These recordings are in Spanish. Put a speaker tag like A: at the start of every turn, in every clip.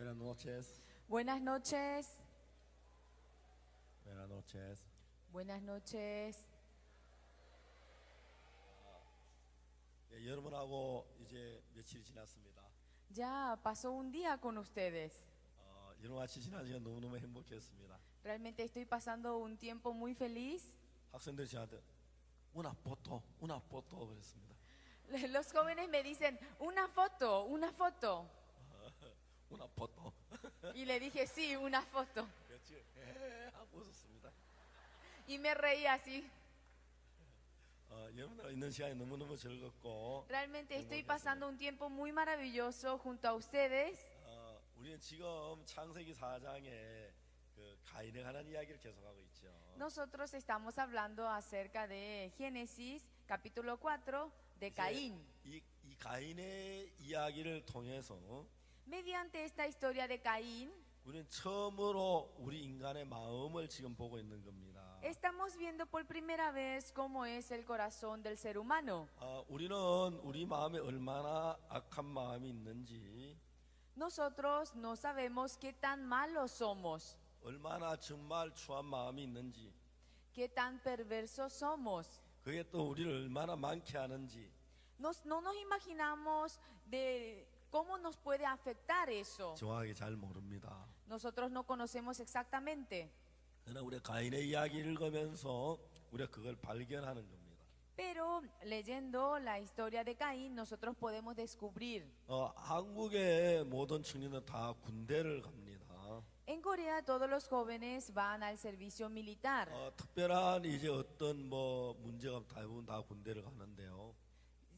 A: Buenas noches.
B: Buenas noches.
A: Buenas noches.
B: Buenas noches.
A: 예, 여러분하고 이제 며칠이 지났습니다.
B: Ya pasó un día con ustedes.
A: 여러분 같이 지난 시간 너무너무 행복했습니다.
B: Realmente estoy pasando un tiempo muy feliz.
A: 학생들이 저한테 una foto 그랬습니다.
B: Los jóvenes me dicen, una foto, una foto.
A: una foto.
B: Y le dije, sí, una foto.
A: 그렇지. 하고 웃었습니다.
B: Y me reí así.
A: 여러분과 있는 시간이 너무너무 즐겁고
B: Realmente estoy
A: 행복했습니다.
B: pasando un tiempo muy maravilloso junto a ustedes.
A: 우리는 지금 창세기 4장에 그 가인에 관한 이야기를 계속하고 있죠.
B: Nosotros estamos hablando acerca de Génesis, capítulo 4, de Caín.
A: 이 가인의 이야기를 통해서
B: Mediante esta historia de Caín,
A: 우리는 처음으로 우리 인간의 마음을 지금 보고 있는 겁니다.
B: estamos viendo por primera vez cómo es el corazón del ser humano.
A: 우리는 우리 마음에 얼마나 악한 마음이 있는지,
B: Nosotros no sabemos qué tan malos somos,
A: 얼마나 정말 추한 마음이 있는지,
B: qué tan perversos somos.
A: 그게 또 우리를 얼마나 많게 하는지,
B: No nos imaginamos de cómo nos puede afectar eso.
A: 정확하게 잘 모릅니다.
B: Nosotros no conocemos exactamente.
A: 그러나 우리 가인의 이야기를 읽으면서 우리가 그걸 발견하는 겁니다.
B: Pero leyendo la historia de Caín, nosotros podemos descubrir.
A: 한국의 모든 청년은 다 군대를 갑니다.
B: En Corea todos los jóvenes van al servicio militar.
A: 특별한 이제 어떤 문제가 대부분 다 군대를 가는데요.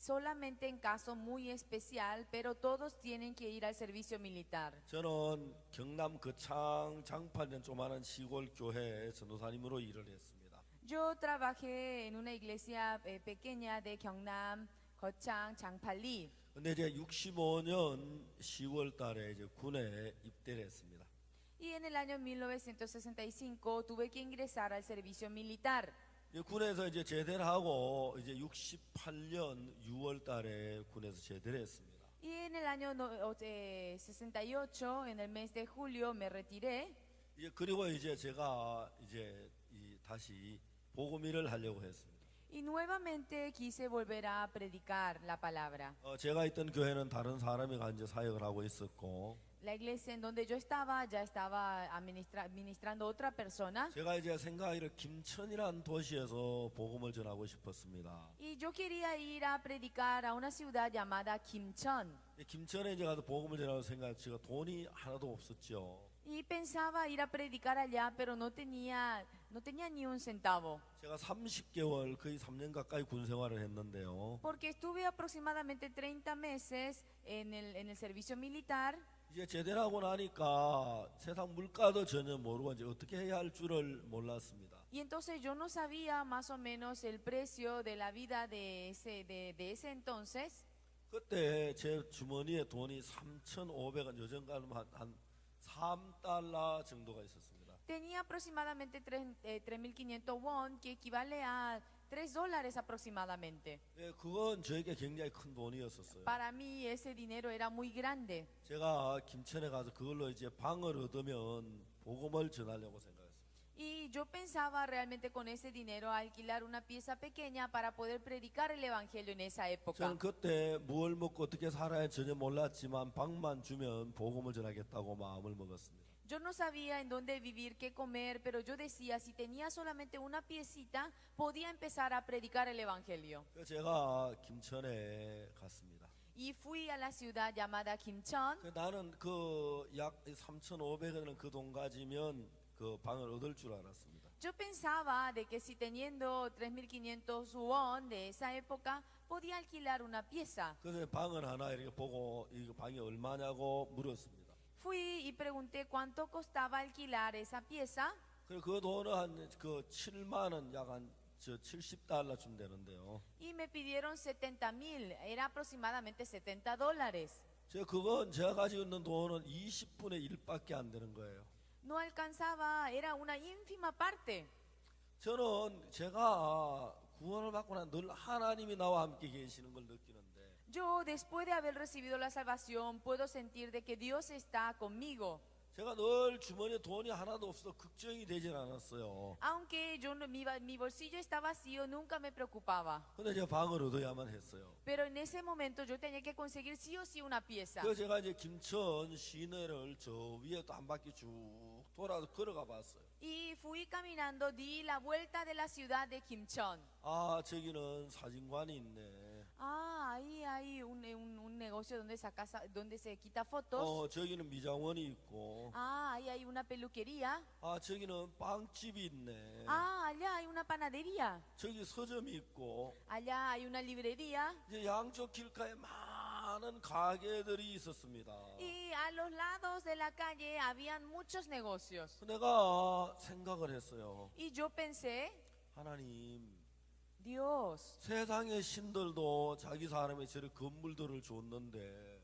B: Solamente en caso muy especial, pero todos tienen que ir al servicio militar.
A: 저는 경남 거창 장팔년 조그마한 시골 교회 전도사님으로 일을 했습니다.
B: Yo trabajé en una iglesia pequeña de Gyeongnam, Gochang, Changpalli.
A: 근데 이제 65년 10월 달에 이제 군에 입대를 했습니다.
B: Y en el año 1965 tuve que ingresar al servicio militar.
A: 군에서 이제 제대를 하고 이제 68년 6월 달에 군에서 제대를 했습니다.
B: Y en el año 68, en el mes de julio, me retiré.
A: 그리고 이제 제가 이제 다시 복음 일을 하려고 했습니다.
B: Y nuevamente quise volver a predicar la palabra.
A: 제가 있던 교회는 다른 사람이 이제 사역을 하고 있었고,
B: La iglesia en donde yo estaba ya estaba ministrando otra persona.
A: 제가 이제 생각하기를 김천이라는 도시에서 복음을 전하고 싶었습니다.
B: Y yo quería ir a predicar a una ciudad llamada Kimcheon.
A: 김천에 이제 가서 복음을 전하고 생각, 제가 돈이 하나도 없었죠.
B: Y pensaba ir a predicar allá, pero no tenía ni un centavo.
A: 제가 30개월, 거의 3년 가까이 군 생활을 했는데요.
B: Porque estuve aproximadamente 30 meses en el servicio militar.
A: 이제 제대로 하고 나니까 세상 물가도 전혀 모르고 이제 어떻게 해야 할 줄을 몰랐습니다.
B: Y entonces yo no sabía más o menos el precio de la vida de ese entonces.
A: 그때 제 주머니에 돈이 3,500원, 요즘 가면 한 3달러 정도가 있었습니다.
B: Tenía aproximadamente 3.500 won, que equivale a $3 aproximadamente.
A: 그건 저에게 굉장히 큰 돈이었었어요.
B: Para mí ese dinero era muy grande.
A: 제가 김천에 가서 그걸로 이제 방을 얻으면 복음을 전하려고 생각했어요.
B: Y yo pensaba realmente con ese dinero alquilar una pieza pequeña para poder predicar el evangelio en esa época.
A: 저는 그때 뭘 먹고 어떻게 살아야 전혀 몰랐지만 방만 주면 복음을 전하겠다고 마음을 먹었습니다.
B: Yo no sabía en dónde vivir, qué comer, pero yo decía, si tenía solamente una piecita, podía empezar a predicar el evangelio.
A: 제가 김천에 갔습니다.
B: Y fui a la ciudad llamada Kimcheon.
A: 나는 그 약 3,500원은 그 돈 가지면 그 방을 얻을 줄 알았습니다.
B: Yo pensaba de que si teniendo 3.500 won de esa época, podía alquilar una pieza.
A: 그래서 방을 하나 이렇게 보고 이 방이 얼마냐고 물었습니다.
B: Fui y pregunté cuánto costaba alquilar esa pieza.
A: 그리고 그 돈은 한 그 7만 원, 약 한 70달러 좀 되는데요.
B: Y me pidieron 70,000, era aproximadamente $70.
A: 그건 제가 가지고 있는 돈은 20분의 1밖에 안 되는 거예요.
B: No alcanzaba, era una ínfima parte.
A: 저는 제가 구원을 받고 난 늘 하나님이 나와 함께 계시는 걸 느끼는데
B: Yo, después de haber recibido la salvación, puedo sentir de que Dios está conmigo.
A: 제가 늘 주머니에 돈이 하나도 없어 걱정이 되진 않았어요.
B: Aunque mi bolsillo está vacío, nunca me preocupaba.
A: 근데 제가 방을 얻어야만 했어요.
B: Pero en ese momento yo tenía que conseguir sí o sí una pieza.
A: 그래서 제가 이제 김천 시내를 저 위에 또 한 바퀴 쭉 돌아서 걸어가 봤어요.
B: Y fui caminando, di la vuelta de la ciudad de Kimcheon.
A: 아, 저기는 사진관이 있네.
B: Ah, ahí hay un negocio donde se quita fotos.
A: 저기는 미장원이 있고.
B: Ah, ahí hay una peluquería.
A: 아, 저기는 빵집이 있네.
B: Ah, allá hay una panadería.
A: 저기 서점이 있고.
B: Allá hay una librería.
A: 이제 양쪽 길가에 많은 가게들이 있었습니다.
B: Y a los lados de la calle habían muchos negocios.
A: 내가 생각을 했어요.
B: Y yo pensé,
A: 하나님,
B: Dios,
A: 세상의 신들도 자기 사람의 저런 건물들을 줬는데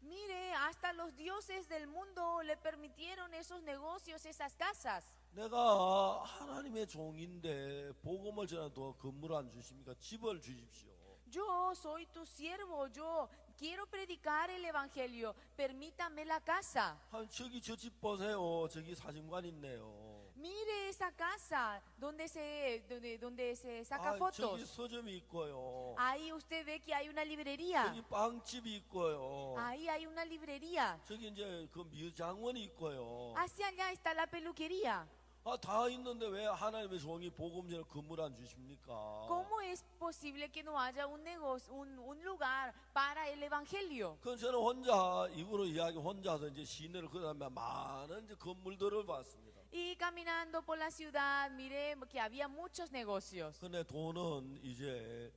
B: mire, hasta los dioses del mundo le permitieron esos negocios, esas casas.
A: 내가 하나님의 종인데 복음을 전해도 건물 안 주십니까? 집을 주십시오.
B: Yo soy tu siervo, yo quiero predicar el evangelio, permítame la casa.
A: 저기 저 집 보세요. 저기 사진관 있네요.
B: Mire esa casa donde se saca
A: 저기
B: fotos.
A: 서점이 있고요.
B: Ahí usted ve que hay una librería.
A: 저기 빵집이 있고요.
B: Ahí hay una librería.
A: 저기 이제 그 미장원이 있고요.
B: Hacia allá está la peluquería.
A: 다 있는데 왜 하나님의 종이 복음 전에 건물 안 주십니까?
B: ¿Cómo es posible que no haya un negocio, un lugar para el evangelio?
A: 그건 저는 혼자 이구로 이야기 혼자서 이제 시내를 그다음에 많은 이제 건물들을 봤습니다.
B: Y caminando por la ciudad, miré que había muchos negocios.
A: 근데 돈은 이제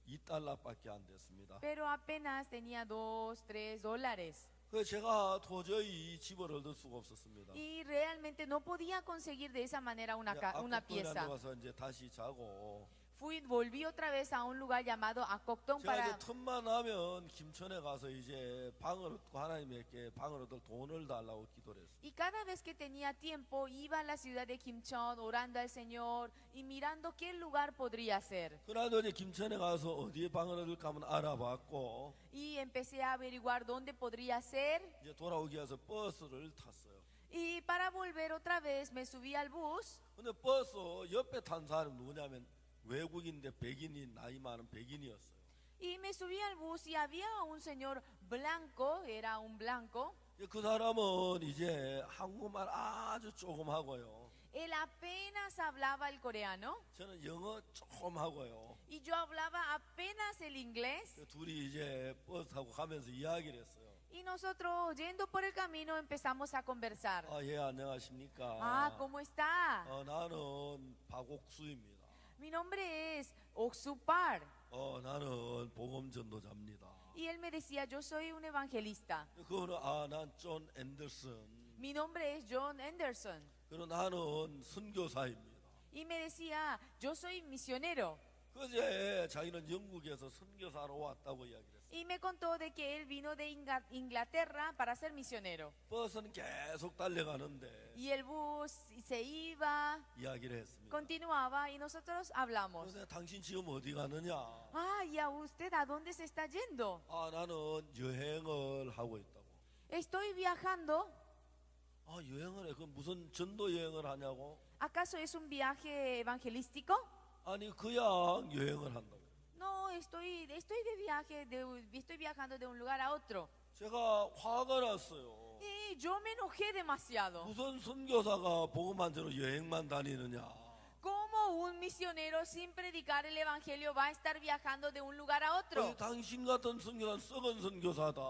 A: $2밖에 안 됐습니다.
B: Pero apenas tenía $2, $3.
A: 그래서 제가 도저히 집을 얻을 수가 없었습니다.
B: Y realmente no podía conseguir de esa manera una
A: 악곡동에
B: pieza.
A: 가서 이제 다시 자고
B: Volví otra vez a un lugar llamado Acoctón
A: 제가
B: para...
A: 이제 틈만 나면 김천에 가서 이제 방을 얻고 하나님께 방을 얻을 돈을 달라고 기도를 했어요.
B: Y cada vez que tenía tiempo iba a la ciudad de Kimcheon orando al Señor y mirando qué lugar podría ser.
A: 그날도 이제 김천에 가서 어디에 방을 얻을까 하면 알아봤고
B: Y empecé a averiguar dónde podría ser.
A: 이제 돌아오기 위해서 버스를 탔어요.
B: Y para volver otra vez me subí al bus.
A: 근데 버스 옆에 탄 사람이 누구냐면 외국인데 백인이 나이 많은 백인이었어요.
B: Y me subí al bus y había un señor blanco, era un blanco.
A: 그 사람은 이제 한국말 아주 조금 하고요.
B: Él apenas hablaba el coreano
A: 저는 영어 조금 하고요.
B: y yo hablaba apenas el inglés.
A: 둘이 이제 버스 타고 가면서 이야기를 했어요.
B: Y nosotros, yendo por el camino, empezamos a conversar.
A: 예, 안녕하십니까.
B: Ah, ¿cómo está?
A: 나는 박옥수입니다.
B: Mi nombre es Oxupar.
A: 나는 복음 전도자입니다.
B: Y él me decía, yo soy un evangelista.
A: 그거는 난 존 앤더슨.
B: Mi nombre es John Anderson.
A: 그리고 나는 선교사입니다.
B: Y me decía, yo soy misionero.
A: 그제 자기는 영국에서 선교사로 왔다고 이야기를 했어요.
B: Y me contó de que él vino de Inglaterra para ser misionero.
A: 버스는 계속 달려가는데
B: Y el bus se iba,
A: 이야기를 했습니다.
B: continuaba y nosotros hablamos.
A: 그래서 당신 지금 어디 가느냐?
B: Ah, ¿y a usted a dónde se está yendo?
A: 나는 여행을 하고 있다고.
B: Estoy viajando.
A: 여행을 해. 그 무슨 전도 여행을 하냐고?
B: ¿Acaso es un viaje evangelístico?
A: 아니 그냥 여행을 한다고.
B: No, estoy viajando de un lugar a otro.
A: 제가 화가 났어요.
B: Y yo me enojé demasiado.
A: 무슨 선교사가 복음 안전으로 여행만 다니느냐?
B: ¿Cómo un misionero sin predicar el evangelio va a estar viajando de un lugar a otro?
A: 당신 같은 선교사는 썩은 선교사다.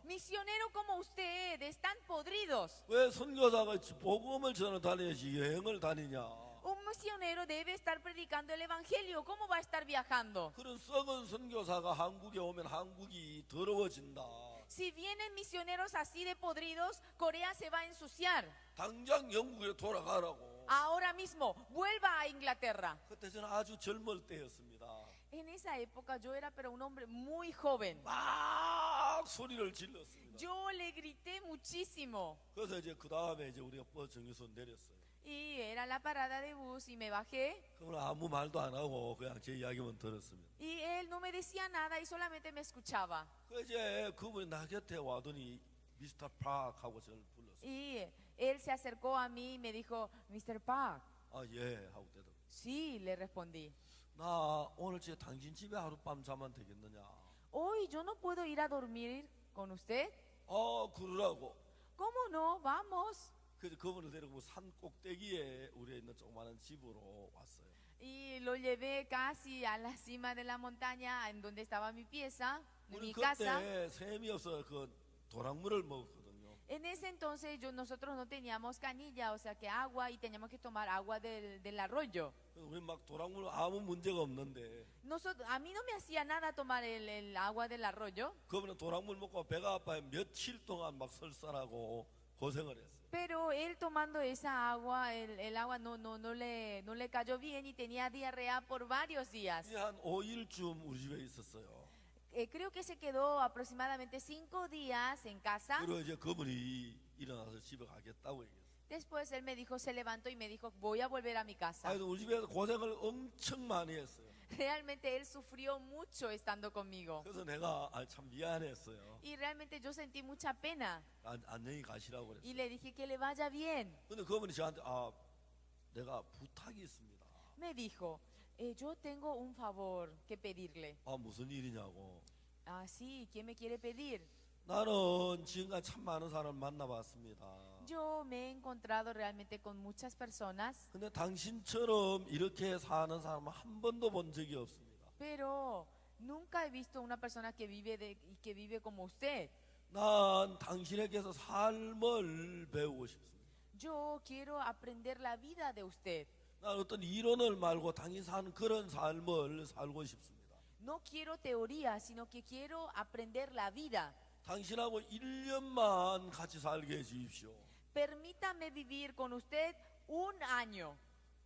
B: Misionero como usted, están podridos.
A: 왜 선교사가 복음을 전해 다니지 여행을 다니냐?
B: Un misionero debe estar predicando el evangelio. ¿Cómo va a estar viajando?
A: 그런 썩은 선교사가 한국에 오면 한국이 더러워진다.
B: Si vienen misioneros así de podridos, Corea se va a ensuciar.
A: 당장 영국에 돌아가라고.
B: Ahora mismo, vuelva a Inglaterra.
A: 그때 저는 아주 젊을 때였습니다.
B: En esa época yo era pero un hombre muy joven.
A: 막 소리를 질렀습니다.
B: Yo le grité muchísimo.
A: 그래서 이제 그 다음에 이제 우리가 버스 정류소 내렸어요.
B: Y era la parada de bus y me bajé
A: 그러면 아무 말도 안 하고 그냥 제 이야기만 들었습니다.
B: y él no me decía nada y solamente me escuchaba.
A: 그 이제 그분이 나 곁에 와더니 미스터 팍 하고 저를 불렀어요.
B: Y él se acercó a mí y me dijo, Mr. Park.
A: 아, 예 하고 대답.
B: Sí, le respondí.
A: 나 오늘 제 당신 집에 하룻밤 자면 되겠느냐?
B: Hoy yo no puedo ir a dormir con usted.
A: 그러라고.
B: ¿Cómo no? Vamos.
A: 그래서 그분을 데리고 산 꼭대기에 우리 있는 조그마한 집으로 왔어요.
B: Y lo llevé casi a la cima de la montaña en donde estaba mi pieza,
A: 우리
B: mi casa.
A: 그때 샘이 없어 그 도랑물을 먹었거든요.
B: En ese entonces nosotros no teníamos canilla, o sea que agua, y teníamos que tomar agua del arroyo.
A: 그래서 우리 막 도랑물 아무 문제가 없는데
B: A mí no me hacía nada tomar el agua del arroyo,
A: 그분은 도랑물 먹고 배가 아파요. 며칠 동안 막 설사하고 고생을 했어요.
B: pero él tomando esa agua, el agua no le cayó bien y tenía diarrea por varios días.
A: 이제 한 5일쯤 우리 집에 있었어요.
B: Creo que se quedó aproximadamente 5 días en casa.
A: 그리고 이제 그분이 일어나서 집에 가겠다고 얘기했어요.
B: Después él me dijo, se levantó y me dijo, voy a volver a mi casa.
A: 아니 우리 집에서 고생을 엄청 많이 했어요.
B: Realmente él sufrió mucho estando conmigo.
A: 그래서 내가 참 미안했어요.
B: Y realmente yo sentí mucha pena.
A: 안녕히 가시라고 그랬어요.
B: Y le dije que le vaya bien.
A: 근데 그분이 저한테 내가 부탁이 있습니다.
B: Me dijo, yo tengo un favor que pedirle.
A: 무슨 일이냐고.
B: Ah, sí, ¿quién me quiere pedir?
A: 나는 지금까지 참 많은 사람을 만나봤습니다.
B: Yo me he encontrado realmente con muchas personas,
A: 근데 당신처럼 이렇게 사는 사람은 한 번도 본 적이 없습니다.
B: pero nunca he visto una persona que vive como usted.
A: 난 당신에게서 삶을 배우고 싶습니다.
B: Yo quiero aprender la vida de usted.
A: 난 어떤 이론을 말고 당신 사는 그런 삶을 살고 싶습니다.
B: No quiero teoría, sino que quiero aprender la vida.
A: 당신하고 1년만 같이 살게 해주십시오.
B: Permítame vivir con usted un año.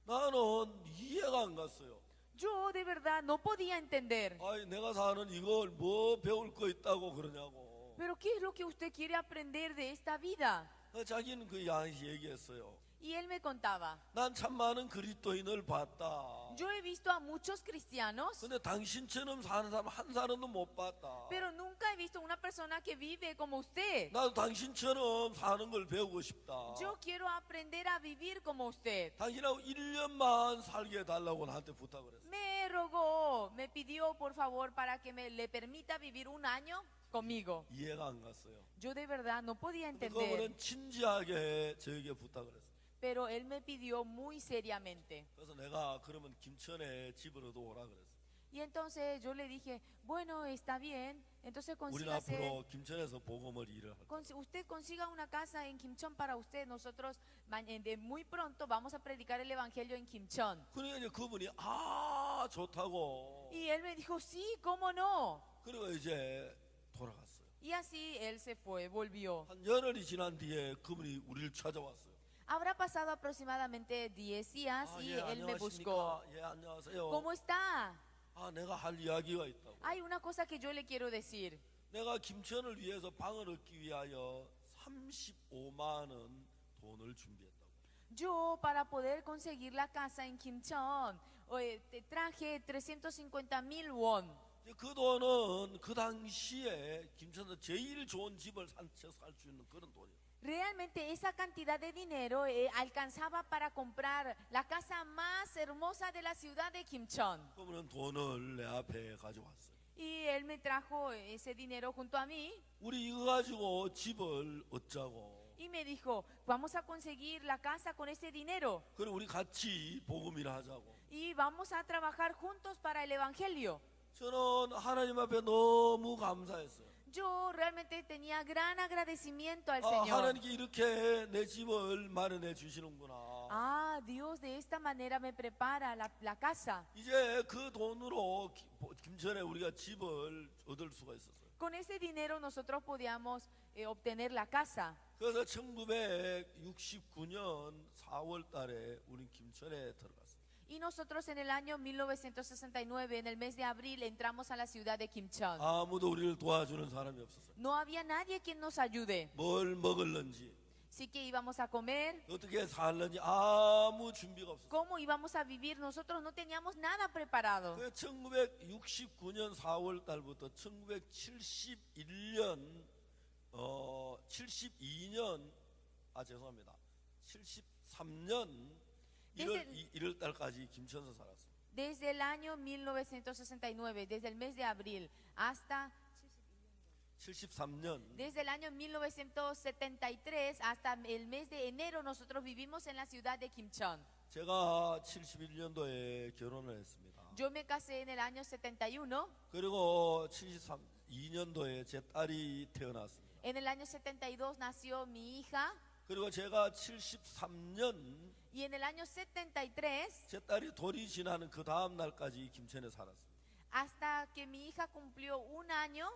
A: 나는 이해가 안 갔어요.
B: Yo de verdad no podía entender.
A: 아니 내가 사는 이걸 뭐 배울 거 있다고 그러냐고.
B: Pero ¿qué es lo que usted quiere aprender de esta vida?
A: 자기는 그 양식 얘기했어요.
B: Y él me contaba,
A: 난 참 많은 그리스도인을 봤다.
B: yo he visto a muchos cristianos,
A: 근데 당신처럼 사는 사람 한 사람도 못 봤다.
B: pero nunca he visto una persona que vive como usted.
A: 나도 당신처럼 사는 걸 배우고 싶다.
B: Yo quiero aprender a vivir como usted.
A: 당신하고 1년만 살게 해달라고 나한테 부탁을 했어.
B: Me rogó, me pidió por favor para que le permita vivir un año conmigo.
A: 이해가 안 갔어요.
B: Yo de verdad no podía
A: 근데
B: entender,
A: 그분은 진지하게 저에게 부탁을 했어.
B: pero él me pidió muy seriamente.
A: 그래서 내가 그러면 김천에 집으로도 오라 그랬어.
B: Y entonces yo le dije, bueno, está bien, entonces
A: 우리는
B: consígase,
A: 앞으로 김천에서 복음을 일을 할 거야.
B: usted consiga una casa en Kimchon para usted. Nosotros de muy pronto vamos a predicar el evangelio en Kimchon.
A: 그러니까 이제 그분이 좋다고.
B: Y él me dijo, sí, ¿cómo no?
A: 그리고 이제 돌아갔어요.
B: Y así él se fue, volvió.
A: 한 열흘이 지난 뒤에 그분이 우리를 찾아왔어요.
B: Habrá pasado aproximadamente 10 días y él me buscó.
A: 안녕하십니까? 예, 안녕하세요.
B: ¿Cómo está?
A: 내가 할 이야기가 있다고.
B: Hay una cosa que yo le quiero decir.
A: 내가 김천을 위해서 방을 얻기 위하여 35만 원 돈을 준비했다고.
B: Yo, para poder conseguir la casa en Kimchon, te traje 350,000 won.
A: 그 돈은 그 당시에 김천에서 제일 좋은 집을 살 수 있는 그런 돈이에요.
B: Realmente esa cantidad de dinero alcanzaba para comprar la casa más hermosa de la ciudad de Kimchon.
A: 그분은 돈을 내 앞에 가져왔어요.
B: Y él me trajo ese dinero junto a mí
A: 우리 이거 가지고 집을 얻자고.
B: y me dijo, vamos a conseguir la casa con ese dinero
A: 그리고 우리 같이 복음을 하자고.
B: y vamos a trabajar juntos para el evangelio.
A: 저는 하나님 앞에 너무 감사했어요.
B: Yo realmente tenía gran agradecimiento al Señor.
A: 하나님께 이렇게 내 집을 마련해 주시는구나.
B: Ah, Dios de esta manera me prepara la casa.
A: 이제 그 돈으로 김천에 우리가 집을 얻을 수가 있었어요.
B: Con ese dinero nosotros podíamos obtener la casa.
A: 그래서 1969년 4월 달에 우리 김천에 들어갔어요.
B: Y nosotros en el año 1969, en el mes de abril, entramos a la ciudad de Kimchon.
A: 아무도 우리를 도와주는 사람이 없었어요.
B: No había nadie quien nos ayude.
A: 뭘 먹을는지,
B: Sí que íbamos a comer,
A: 어떻게 살는지 아무 준비가 없었어요.
B: cómo íbamos a vivir. Nosotros no teníamos nada preparado.
A: 그 1969년 4월 달부터 1971년 72년 죄송합니다. 73년 1월 달까지 김천에서 살았습니다.
B: Desde el año 1969, desde el mes de abril hasta
A: 73년
B: desde el año 1973 hasta el mes de enero nosotros vivimos en la ciudad de Kimcheon.
A: 제가 71년도에 결혼을 했습니다.
B: Yo me casé en el año 71.
A: 그리고 72년도에 제 딸이 태어났습니다.
B: En el año 72 nació mi hija
A: 그리고 제가 73년
B: y en el año 73
A: 제 딸이 돌이 지나는 그 다음 날까지 김천에 살았습니다.
B: hasta que mi hija cumplió un año,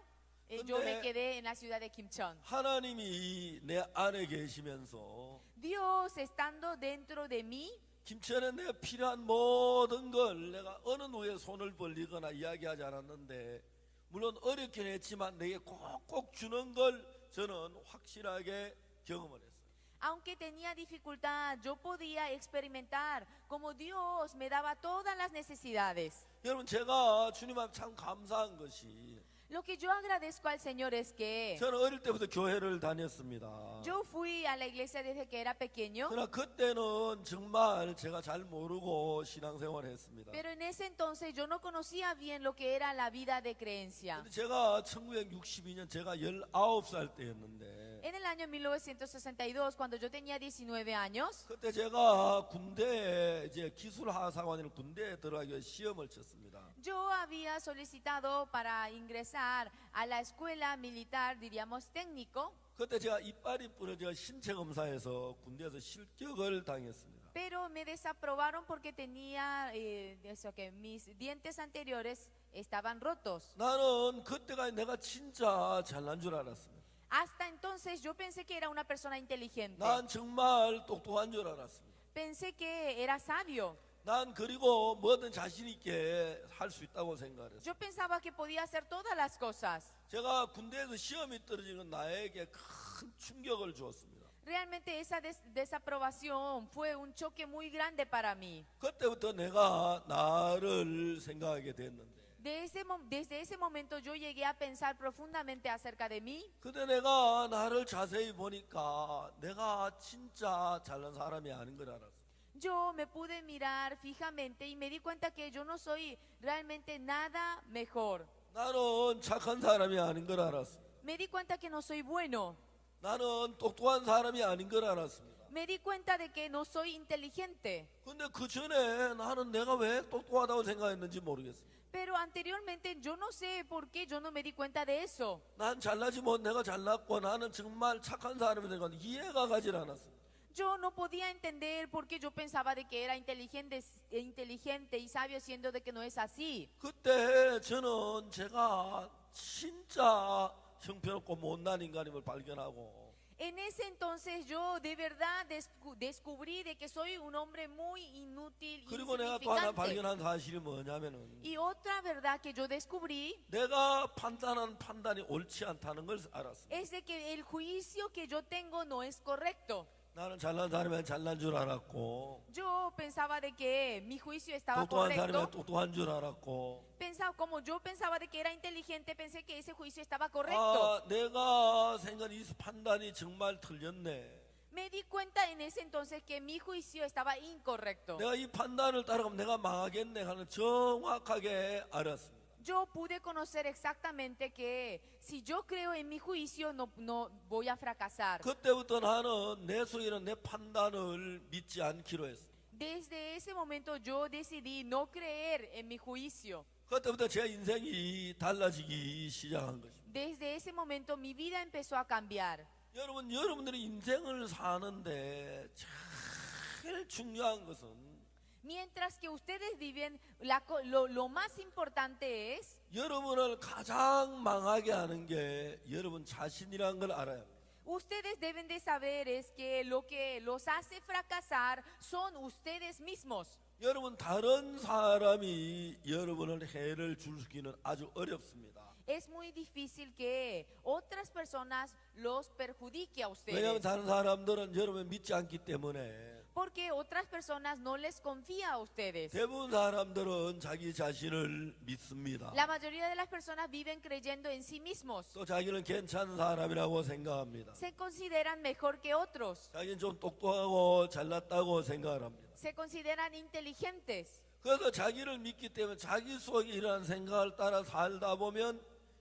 B: yo me quedé en la ciudad de Kimcheon.
A: 하나님이 내 안에 계시면서
B: Dios estando dentro de mí,
A: 김천에 내가 필요한 모든 걸 내가 어느 누구의 손을 벌리거나 이야기하지 않았는데 물론 어렵긴 했지만 내게 꼭꼭 주는 걸 저는 확실하게 경험을 했어요.
B: aunque tenía dificultad, yo podía experimentar como Dios me daba todas las necesidades.
A: 여러분 제가 주님 앞에 참 감사한 것이
B: Lo que yo agradezco al Señor es que
A: 저는 어릴 때부터 교회를 다녔습니다.
B: yo fui a la iglesia desde que era pequeño,
A: 그러나 그때는 정말 제가 잘 모르고 신앙생활을 했습니다.
B: pero en ese entonces yo no conocía bien lo que era la vida de creencia.
A: 근데 제가 1962년 제가 19살 때였는데
B: En el año 1962, cuando yo tenía 19 años,
A: 그때 제가 군대에 이제 기술하사관이라는 군대에 들어가기 위해 시험을 쳤습니다.
B: yo había solicitado para ingresar a la escuela militar, diríamos técnico,
A: 그때 제가 이빨이 부러져 신체 검사에서 군대에서 실격을 당했습니다.
B: pero me desaprobaron porque tenía eso que mis dientes anteriores estaban rotos.
A: 나는 그때가 내가 진짜 잘난 줄 알았습니다.
B: Hasta entonces yo pensé que era una persona inteligente.
A: 난 정말 똑똑한 줄 알았습니다.
B: Pensé que era sabio.
A: 난 그리고 뭐든 자신 있게 할 수 있다고 생각했어요.
B: Yo pensaba que podía hacer todas las cosas.
A: 제가 군대에서 시험이 떨어진 건 나에게 큰 충격을 주었습니다.
B: Realmente esa desaprobación fue un choque muy grande para mí.
A: 그때부터 내가 나를 생각하게 됐는데
B: Desde ese momento yo llegué a pensar profundamente acerca de mí.
A: 그때 내가 나를 자세히 보니까 내가 진짜 잘난 사람이 아닌 걸 알았어.
B: Yo me pude mirar fijamente y me di cuenta que yo no soy realmente nada mejor.
A: 나는 착한 사람이 아닌 걸 알았어.
B: Me di cuenta que no soy bueno.
A: 나는 똑똑한 사람이 아닌 걸 알았습니다.
B: Me di cuenta de que no soy inteligente.
A: 근데 그 전에 나는 내가 왜 똑똑하다고 생각했는지 모르겠어.
B: Pero anteriormente yo no sé por qué yo no me di cuenta de eso.
A: 난 잘나지 못 내가 잘났고 나는 정말 착한 사람이 된 건 이해가 가질 않았어.
B: Yo no podía entender por qué yo pensaba de que era inteligente y sabio, siendo de que no es así.
A: 그때 저는 제가 진짜 형편없고 못난 인간임을 발견하고
B: En ese entonces yo de verdad descubrí de que soy un hombre muy inútil y
A: 그리고 내가 또 하나
B: insignificante.
A: 발견한 사실이 뭐냐면은
B: Y otra verdad que yo descubrí
A: 내가 판단한 판단이 옳지 않다는 걸 알았어.
B: es de que el juicio que yo tengo no es correcto.
A: 나는 잘난 사람이 잘난 줄 알았고
B: Yo pensaba de que mi juicio estaba
A: 똑똑한 사람이
B: correcto.
A: 똑똑한 줄 알았고
B: Como yo pensaba de que era inteligente, pensé que ese juicio estaba correcto.
A: 내가 생각한 이 판단이 정말 틀렸네.
B: Me di cuenta en ese entonces que mi juicio estaba incorrecto.
A: 내가 이 판단을 따라가면 내가 망하겠네 하는 정확하게 알았습니다.
B: Yo pude conocer exactamente que si yo creo en mi juicio no voy a fracasar.
A: 그때부터 나는 내 속에는 내 판단을 믿지 않기로 했어.
B: Desde ese momento yo decidí no creer en mi juicio.
A: 그때부터 제 인생이 달라지기 시작한 것입니다.
B: Desde ese momento mi vida empezó a cambiar.
A: 여러분들이 인생을 사는데 제일 중요한 것은
B: Mientras que ustedes viven, lo más importante es
A: 여러분을 가장 망하게 하는 게 여러분 자신이라는 걸 알아야 합니다.
B: ustedes deben de saber es que lo que los hace fracasar son ustedes mismos.
A: 여러분 다른 사람이 여러분을 해를 주기는 아주 어렵습니다.
B: es muy difícil que otras personas los perjudique a
A: 왜냐하면
B: ustedes.
A: 다른 사람들은 여러분을 믿지 않기 때문에.
B: Porque otras personas no les confía a ustedes.
A: 대부분 사람들은 자기 자신을 믿습니다.
B: La mayoría de las personas viven creyendo en sí mismos.
A: 또 자기는 괜찮은 사람이라고 생각합니다.
B: Se consideran mejor que otros.
A: 자기는 좀 똑똑하고 잘났다고 생각을 합니다.
B: Se consideran inteligentes.
A: 그래서 자기를 믿기 때문에 자기 속에 이러한 생각을 따라 살다 보면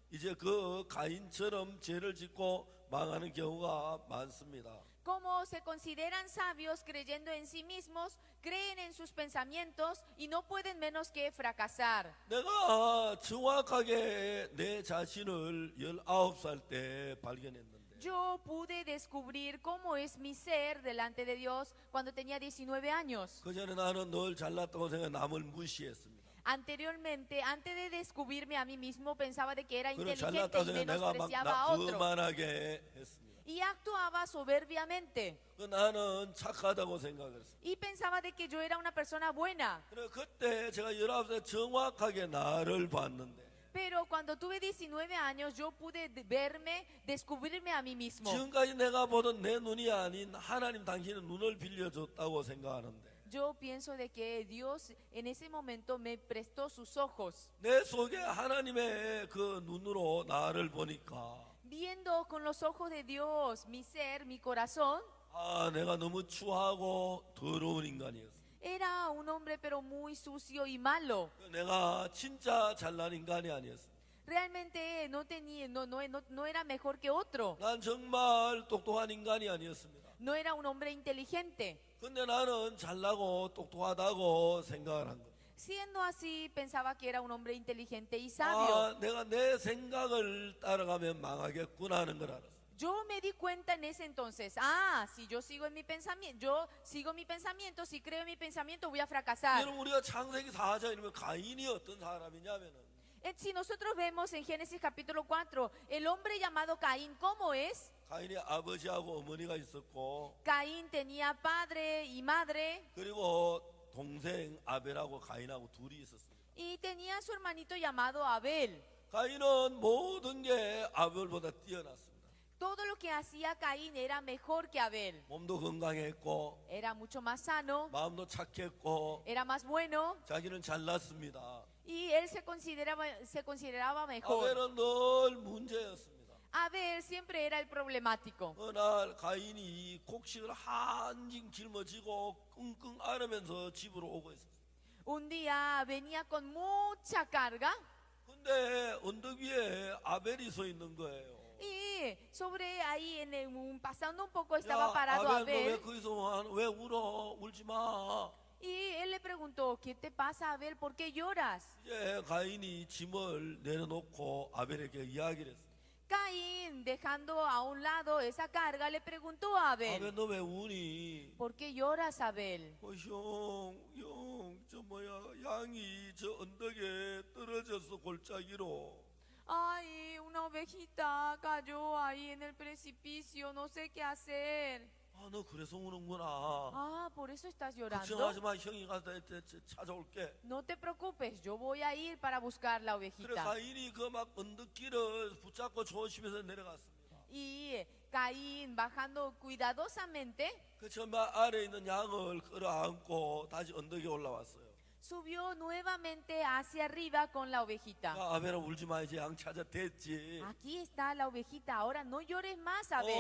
A: 이제 그 가인처럼 죄를 짓고 망하는 경우가 많습니다.
B: Como se consideran sabios creyendo en sí mismos, creen en sus pensamientos y no pueden menos que fracasar.
A: 내가 정확하게 내 자신을 19살 때 발견했는데
B: Yo pude descubrir cómo es mi ser delante de Dios cuando tenía 19 años.
A: 그 전에 나는 늘 잘났다고 생각 남을 무시했습니다.
B: Anteriormente, antes de descubrirme a mí mismo, pensaba de que era
A: 그리고
B: inteligente
A: 잘났다고
B: y
A: 생각 내가 막
B: menospreciaba a otro.
A: 그만하게 했습니다.
B: Y actuaba soberbiamente.
A: 그 나는 착하다고 생각했습니다.
B: Y pensaba de que yo era una persona buena.
A: 그래 그때 제가 19살 정확하게 나를 봤는데
B: Pero cuando tuve 19 años, yo pude verme, descubrirme a mí mismo.
A: 지금까지 내가 보던 내 눈이 아닌 하나님 당신의 눈을 빌려줬다고 생각하는데
B: Yo pienso de que Dios en ese momento me prestó sus ojos.
A: 내 속에 하나님의 그 눈으로 나를 보니까
B: Viendo con los ojos de Dios mi ser, mi corazón,
A: 아 내가 너무 추하고 더러운 인간이었어.
B: era un hombre pero muy sucio y malo.
A: 내가 진짜 잘난 인간이 아니었어.
B: Realmente no tenía, no era mejor que otro.
A: 난 정말 똑똑한 인간이 아니었습니다.
B: No era un hombre inteligente.
A: 근데 나는 잘나고 똑똑하다고 생각을 한 거예요.
B: Siendo así, pensaba que era un hombre inteligente y sabio.
A: 아, 내가 내 생각을 따라가면 망하겠구나 하는 걸 알았어.
B: Yo me di cuenta en ese entonces, si yo sigo en mi pensamiento, si creo en mi pensamiento voy a fracasar.
A: 여러분 우리가 창세기 4장이면 가인이 어떤 사람이냐면은
B: Si nosotros vemos en Génesis capítulo 4, el hombre llamado Caín, ¿cómo es?
A: 가인이 아버지하고 어머니가 있었고
B: Caín tenía padre y madre
A: 그리고 동생 아벨하고 가인하고 둘이 있었습니다.
B: y tenía su hermanito llamado Abel.
A: 가인은 모든 게 아벨보다 뛰어났습니다.
B: Todo lo que hacía Caín era mejor que Abel.
A: 몸도 건강했고
B: Era mucho más sano,
A: 마음도 착했고
B: era más bueno
A: 자기는 잘났습니다.
B: y él se consideraba mejor.
A: 아벨은 늘 문제였습니다.
B: Abel siempre era el problemático.
A: 어느 날 가인이 곡식을 한징 짊어지고 끙끙 앓으면서 집으로 오고 있었어요.
B: Un día venía con mucha carga
A: 근데 언덕 위에 아벨이 서 있는 거예요.
B: y sobre ahí, pasando un poco,
A: 야,
B: estaba parado
A: 아벨 너 왜
B: Abel.
A: 거기서 왜 울어? 울지 마.
B: Y él le preguntó, ¿qué te pasa, Abel? ¿Por qué lloras?
A: 이제 가인이 짐을 내려놓고 아벨에게 이야기를 했어요.
B: Caín, dejando a un lado esa carga, le preguntó a
A: 아벨
B: Abel,
A: 너 왜 우니?
B: ¿por qué lloras, Abel?
A: 형, 저 양이 저 언덕에 떨어져서 골짜기로.
B: Ay, una ovejita cayó ahí en el precipicio, no sé qué hacer.
A: 아, 너 그래서 우는구나.
B: Por eso estás llorando.
A: 걱정하지 마, 형이 가서 찾아올게.
B: No te preocupes, yo voy a ir para buscar la
A: 그래
B: ovejita.
A: 가인이 그 막 언덕길을 붙잡고 조심해서 내려갔습니다.
B: Y Caín, bajando cuidadosamente,
A: 그 전마 아래에 있는 양을 끌어안고 다시 언덕에 올라왔어요.
B: subió nuevamente hacia arriba con la ovejita.
A: 야, 아벨아 울지 마, 이제 양 찾아 됐지.
B: Aquí está la ovejita, ahora no llores más, Abel.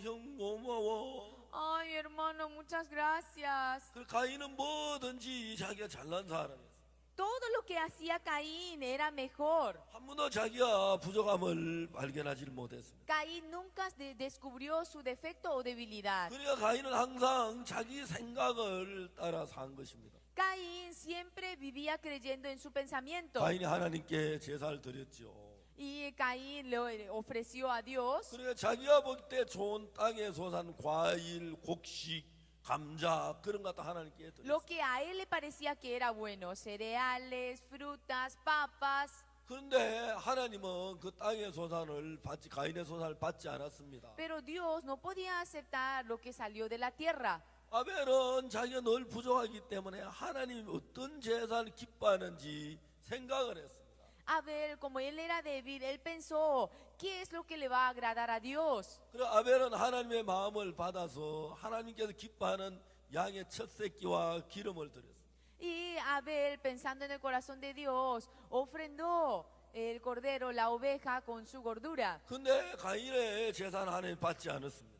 A: 형 고마워.
B: Ay, hermano, muchas gracias.
A: 그 가인은 뭐든지 자기가 잘난 사람이었어.
B: Todo lo que hacía Caín era mejor.
A: 한 번도 자기가 부족함을 발견하지 못했습니다.
B: Caín nunca descubrió su defecto o debilidad.
A: 그러니까 가인은 항상 자기 생각을 따라 산 것입니다.
B: Caín siempre vivía creyendo en su pensamiento.
A: 가인이 하나님께 제사를 드렸죠.
B: Y Caín le ofreció a Dios
A: 그러니까 자기가 볼 때 좋은 땅에 솟은 과일, 곡식, 감자 그런 것 다 하나님께 드렸어요.
B: lo que a él le parecía que era bueno, cereales, frutas, papas.
A: 그런데 하나님은 그 땅의 소산을 받지 가인의 소산을 받지 않았습니다.
B: Pero Dios no podía aceptar lo que salió de la tierra.
A: 아벨은 자기가 늘 부족하기 때문에 하나님이 어떤 제사를 기뻐하는지 생각을 했습니다.
B: Abel, como él era débil, él pensó, ¿qué es lo que le va a agradar a Dios?
A: 그래 아벨은 하나님의 마음을 받아서 하나님께서 기뻐하는 양의 첫 새끼와 기름을 드렸어요.
B: Y Abel, pensando en el corazón de Dios, ofrendó el cordero, la oveja, con su gordura.
A: 근데 가인의 제사는 하나님 받지 않았습니다.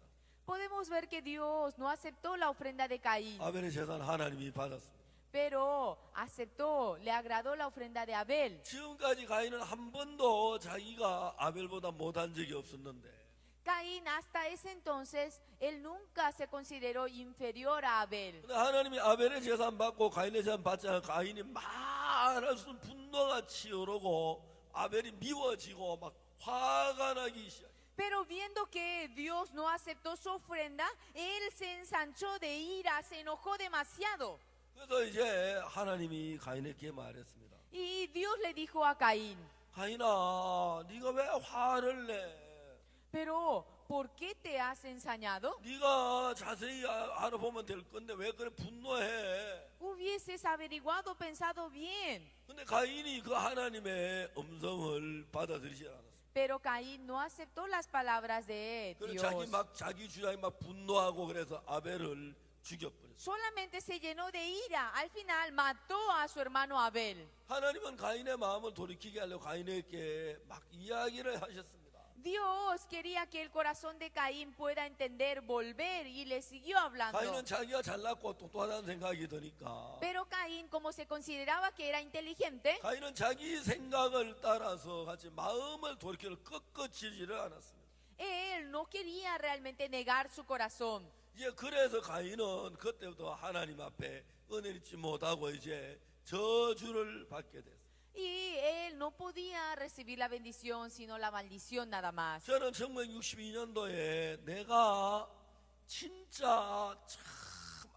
B: Podemos ver que Dios no aceptó la ofrenda de Caín,
A: 아벨의 제사는 하나님이 받았습니다.
B: pero aceptó, le agradó la ofrenda de Abel.
A: 지금까지 가인은 한 번도 자기가 아벨보다 못한 적이 없었는데
B: Caín hasta ese entonces, él nunca se consideró inferior a Abel.
A: 근데 하나님이 아벨의 제사는 받고 가인의 제사는 받지 않아 가인이 말할 수 없는 분노가 치오르고 아벨이 미워지고 막 화가 나기 시작해요.
B: Pero viendo que Dios no aceptó su ofrenda, él se ensanchó de ira, se enojó demasiado.
A: 그래서 이제 하나님이 가인에게 말했습니다.
B: Y Dios le dijo a Caín,
A: 가인아, 네가 왜 화를 내?
B: pero ¿por qué te has ensañado?
A: 네가 자세히 알아보면 될 건데 왜 그래 분노해?
B: Hubieses averiguado, pensado bien.
A: 근데 가인이 그 하나님의 음성을 받아들이지 않았어.
B: Pero Caín no aceptó las palabras de
A: 그래서
B: Dios.
A: 자기 주장이 막 분노하고 그래서 아벨을 죽여버렸어.
B: Solamente se llenó de ira. Al final mató a su hermano Abel.
A: 하나님은 가인의 마음을 돌이키게 하려고 가인에게 막 이야기를 하셨습니다.
B: Dios quería que el corazón de Caín pueda entender, volver, y le siguió hablando.
A: 가인은 자기가 잘났고 똑똑하다는 생각이 드니까
B: Pero Caín, como se consideraba que era inteligente,
A: 가인은 자기 생각을 따라서 같이 마음을 돌이키려 꺾어지지를 않았습니다.
B: él no quería realmente negar su corazón.
A: 이제 그래서 가인은 그때부터 하나님 앞에 은혜를 잊지 못하고 이제 저주를 받게 됐어요.
B: Y él no podía recibir la bendición, sino la maldición nada más.
A: 저는 1962년도에 내가 진짜 참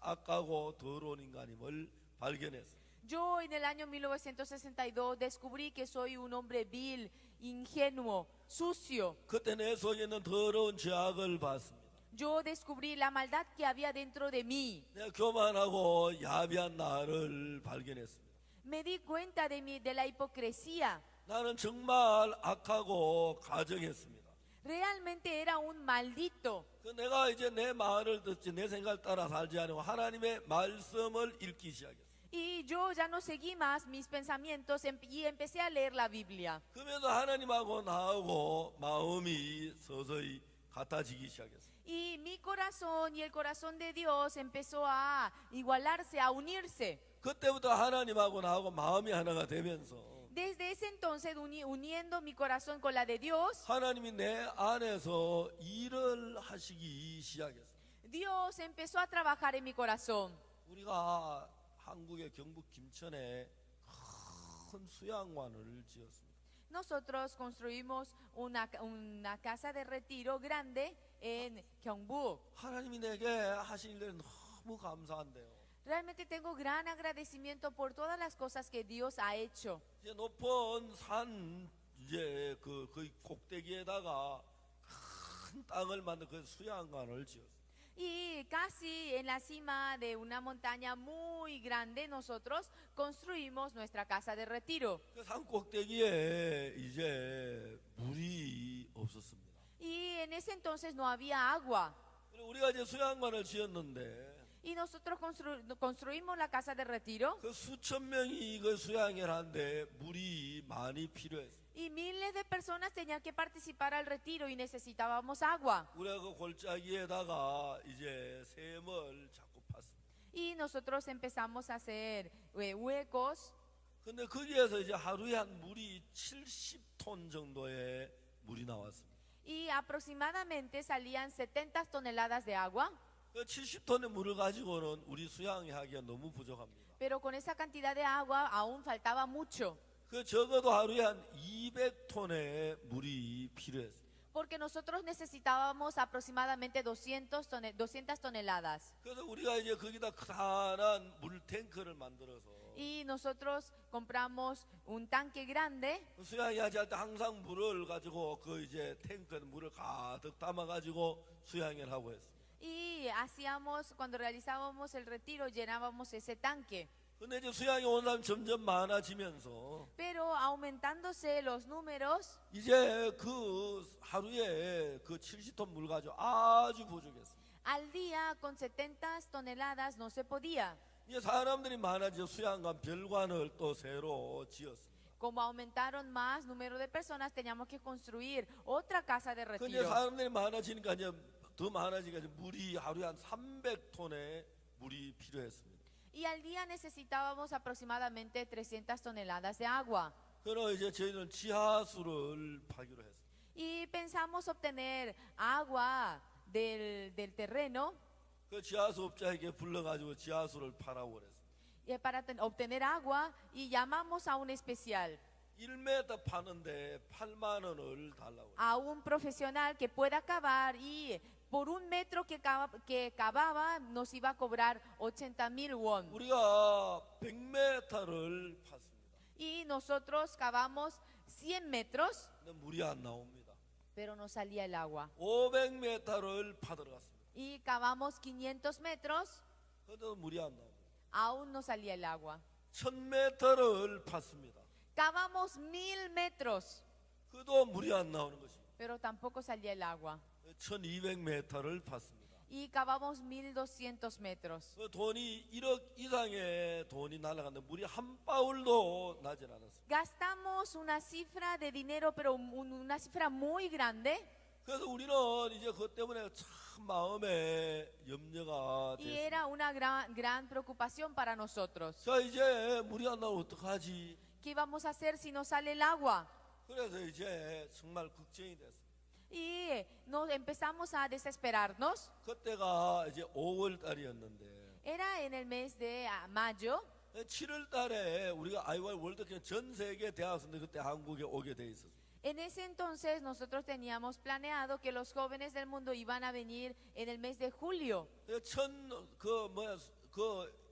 A: 악하고 더러운 인간임을 발견했어요.
B: Yo en el año 1962 descubrí que soy un hombre vil, ingenuo, sucio.
A: 그때 내 속에 있는 더러운 죄악을 봤습니다.
B: Yo descubrí la maldad que había dentro de mí.
A: 내가 교만하고 야비한 나를 발견했습니다.
B: Me di cuenta de la hipocresía.
A: 나는 정말 악하고 가정했습니다.
B: Realmente era un maldito.
A: 그 내가 이제 내 말을 듣지 내 생각을 따라 살지 않고 하나님의 말씀을 읽기 시작했어요.
B: Y yo ya no seguí más mis pensamientos y empecé a leer la Biblia.
A: 그러면서 하나님하고 나하고 마음이 서서히 같아지기 시작했어요.
B: Y mi corazón y el corazón de Dios empezó a igualarse, a unirse.
A: 그때부터 하나님하고 나하고 마음이 하나가 되면서
B: Desde ese entonces, uniendo mi corazón con la de Dios,
A: 하나님이 내 안에서 일을 하시기 시작했어요.
B: Dios empezó a trabajar en mi corazón.
A: 우리가 한국의 경북 김천에 큰 수양관을 지었습니다.
B: Nosotros construimos una casa de retiro grande en Gyeongbuk.
A: 하나님이 내게 하신 일들이 너무 감사한데요.
B: Realmente tengo gran agradecimiento por todas las cosas que Dios ha hecho.
A: 이제 높은 산 이제 그 꼭대기에다가 큰 땅을 만든 그 수양관을 지었어요.
B: Y casi en la cima de una montaña muy grande nosotros construimos nuestra casa de retiro.
A: 그 산 꼭대기에 이제 물이 없었습니다.
B: Y en ese entonces no había agua.
A: 그리고 우리가 이제 수양관을 지었는데
B: Y nosotros construimos la casa de retiro.
A: 그 수천 명이 그 수양을 하는데 물이 많이 필요했어요.
B: Y miles de personas tenían que participar al retiro y necesitábamos agua.
A: 우리가 그 골짜기에다가 이제 샘을 자꾸 팠습니다.
B: Y nosotros empezamos a hacer huecos.
A: 근데 거기에서 이제 하루에 한 물이 70톤 정도의 물이 나왔습니다.
B: Y aproximadamente salían 70 toneladas de agua.
A: 그 70톤의 물을 가지고는 우리 수양하기가 너무 부족합니다.
B: Pero con esa cantidad de agua aún faltaba mucho.
A: 그 적어도 하루에 한 200톤의 물이 필요했어요.
B: Porque nosotros necesitábamos aproximadamente 200 toneladas.
A: 그래서 우리가 이제 거기다 크다란 물 탱크를 만들어서
B: Y nosotros compramos un tanque grande.
A: 수양이 할 때 항상 물을 가지고 그 이제 탱크에 물을 가득 담아 가지고 수양을 하고 했어요.
B: Y hacíamos, cuando realizábamos el retiro, llenábamos ese tanque.
A: 근데 이제 수양이 온 사람 점점 많아지면서
B: Pero aumentándose los números,
A: 이제 그 하루에 그 70톤 물 가지고 아주 부족했습니다.
B: al día con 70 toneladas no se podía.
A: 이제 사람들이 많아져 수양관 별관을 또 새로 지었습니다.
B: Como aumentaron más número de personas, teníamos que construir otra casa de
A: 근데
B: retiro.
A: 사람들이 많아지니까 이제 더 많아지니까 이제 물이 하루에 한 300톤의 물이 필요했습니다.
B: Y al día necesitábamos aproximadamente 300 toneladas de agua.
A: 그래서 이제 저희는 지하수를 파기로 했습니다.
B: Y pensamos obtener agua del terreno
A: 그 지하수 업자에게 불러가지고 지하수를 파라고 그랬습니다.
B: para obtener agua y llamamos a un especial,
A: 1m 파는데 8만 원을 달라고 그랬습니다.
B: a un profesional que pueda cavar y por un metro que cavaba nos iba a cobrar 80,000 won.
A: 우리가 100m를 팠습니다.
B: Y nosotros cavamos 100 metros,
A: 근데 물이 안 나옵니다.
B: pero no salía el agua.
A: 500m를 파들어갔습니다.
B: Y cavamos 500 metros,
A: 그래도 물이 안 나옵니다.
B: aún no salía el agua.
A: 1000m를 팠습니다.
B: Cavamos 1000 metros,
A: 그래도 물이 안 나오는 것입니다.
B: pero tampoco salía el agua.
A: 1200m를 팠습니다.
B: Y cavamos 1200 metros.
A: 그 돈이 1억 이상의 돈이 날아갔는데 물이 한 바울도 나질 않았습니다.
B: Gastamos una cifra de dinero, pero una cifra muy grande.
A: 그래서 우리는 이제 그것 때문에 참 마음에 염려가
B: Y
A: 됐습니다.
B: era una gran preocupación para nosotros.
A: 자, 이제 물이 안 나오면 어떡하지?
B: ¿Qué íbamos a hacer si no sale el agua?
A: 그래서 이제 정말 걱정이 됐습니다.
B: Y nos empezamos a desesperarnos.
A: 그때가 이제 5월 달이었는데
B: Era en el mes de mayo.
A: 7월 달에 우리가 아이월 월드컵 전 세계 대학생들 그때 한국에 오게 돼 있었어요.
B: En ese entonces nosotros teníamos planeado que los jóvenes del mundo iban a venir en el mes de julio.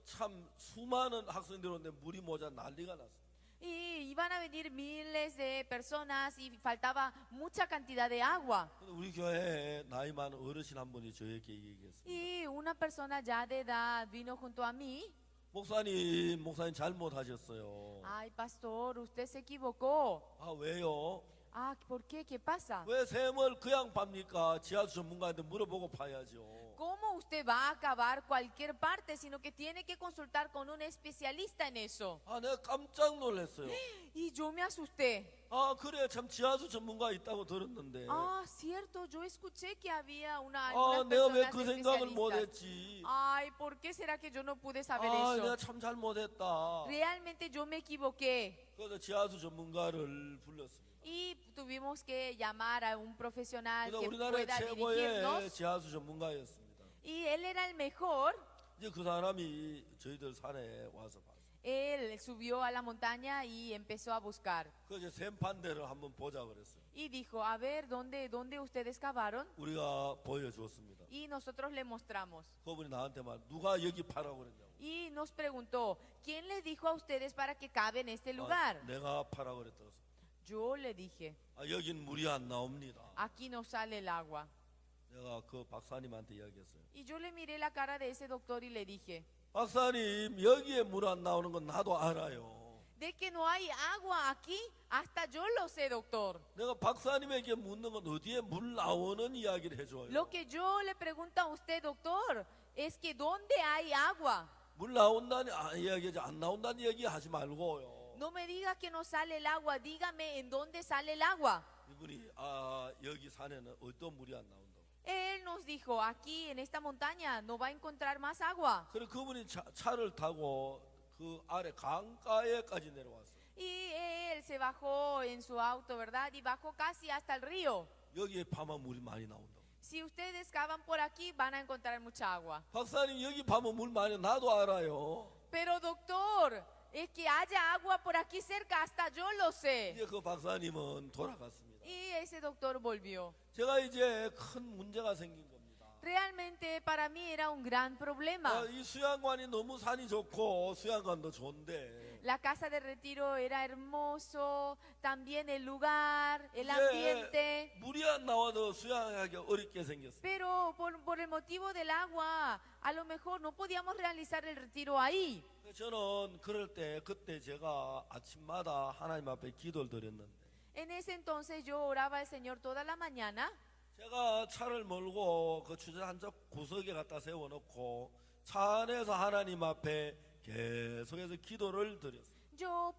A: 참 수많은 학생들이 오는데 물이 모자 난리가 났어요.
B: Y iban a venir miles de personas y faltaba mucha cantidad de agua.
A: 근데 우리 교회에 나이 많은 어르신 한 분이 저에게 얘기했어요.
B: Y una persona ya de edad vino junto a mí.
A: 목사님 잘못하셨어요.
B: Ay, pastor, usted se equivocó.
A: 아, 왜요?
B: Ah, ¿por qué? ¿Qué pasa?
A: 왜 샘을 그냥 팝니까? 지하수 전문가한테 물어보고 파야죠.
B: ¿Cómo usted va a cavar cualquier parte, sino que tiene que consultar con un especialista en eso?
A: 아, 내가 깜짝 놀랐어요.
B: Y yo me asusté.
A: 아, 그래, 참 지하수 전문가 있다고 들었는데.
B: Ah, cierto, yo escuché que había
A: 아,
B: algunas
A: 내가 왜
B: personas
A: 그 생각을
B: especialistas.
A: 못했지?
B: Ay, ¿por qué será que yo no pude saber
A: 아,
B: eso?
A: 내가 참 잘못했다.
B: Realmente yo me equivoqué.
A: 그래서 지하수 전문가를 불렀습니다.
B: Y tuvimos que llamar a un profesional
A: 그래서
B: que
A: 우리나라
B: pueda
A: 최고의
B: dirigirnos.
A: 지하수 전문가였습니다.
B: Y él era el mejor.
A: 이제 그 사람이 저희들 산에 와서 봤어요.
B: Él subió a la montaña y empezó a buscar.
A: 그래서 이제 샘판대를 한번 보자 그랬어요.
B: Y dijo, a ver, ¿dónde ustedes cavaron?
A: 우리가 보여줬습니다.
B: Y nosotros le mostramos.
A: 그분이 나한테 말, 누가 여기 파라고 그랬냐고.
B: Y nos preguntó, ¿quién les dijo a ustedes para que caben este
A: 아,
B: lugar?
A: 내가 파라고 그랬다고.
B: Yo le dije,
A: 아, 여긴 물이 안 나옵니다.
B: aquí no sale el agua.
A: 내가 그 박사님한테 이야기했어요.
B: Y yo le miré la cara de ese doctor y le dije,
A: 박사님, 여기에 물 안 나오는 건 나도 알아요.
B: de que no hay agua aquí, hasta yo lo sé, doctor.
A: 내가 박사님에게 묻는 건 어디에 물 나오는 이야기를 해줘요.
B: Lo que yo le pregunto a usted, doctor, es que ¿dónde hay agua?
A: 물 나온다는 이야기지 안 나온다는 이야기 하지 말고요.
B: No me diga que no sale el agua, dígame en dónde sale el agua.
A: 이분이 여기 산에는 어떤 물이 안 나온다고.
B: Él nos dijo, aquí en esta montaña no va a encontrar más agua.
A: 그래 그분이 차를 타고 그 아래 강가에까지 내려왔어요.
B: Y él se bajó en su auto, ¿verdad? Y bajó casi hasta el río.
A: 여기에 파면 물이 많이 나온다고.
B: Si ustedes cavan por aquí, van a encontrar mucha agua.
A: 박사님 여기 파면 물 많이 나도 알아요.
B: Pero doctor, es que haya agua por aquí cerca, hasta yo lo sé.
A: 이제 그 박사님은 돌아갔습니다.
B: Y ese doctor volvió.
A: 제가 이제 큰 문제가 생긴 겁니다.
B: Realmente para mí era un gran problema.
A: 이 수양관이 너무 산이 좋고 수양관도 좋은데
B: La casa de retiro era hermoso, también el lugar, el
A: 이제
B: ambiente.
A: 물이 안 나와도 수영하기 어렵게 생겼어요.
B: Pero por el motivo del agua, a lo mejor no podíamos realizar el retiro ahí.
A: 저는 그럴 때 그때 제가 아침마다 하나님 앞에 기도를 드렸는데
B: En ese entonces yo oraba al Señor toda la mañana.
A: 제가 차를 몰고 그 주차장적 구석에 갖다 세워놓고 차 안에서 하나님 앞에 계속해서 기도를 드렸어요.
B: Yo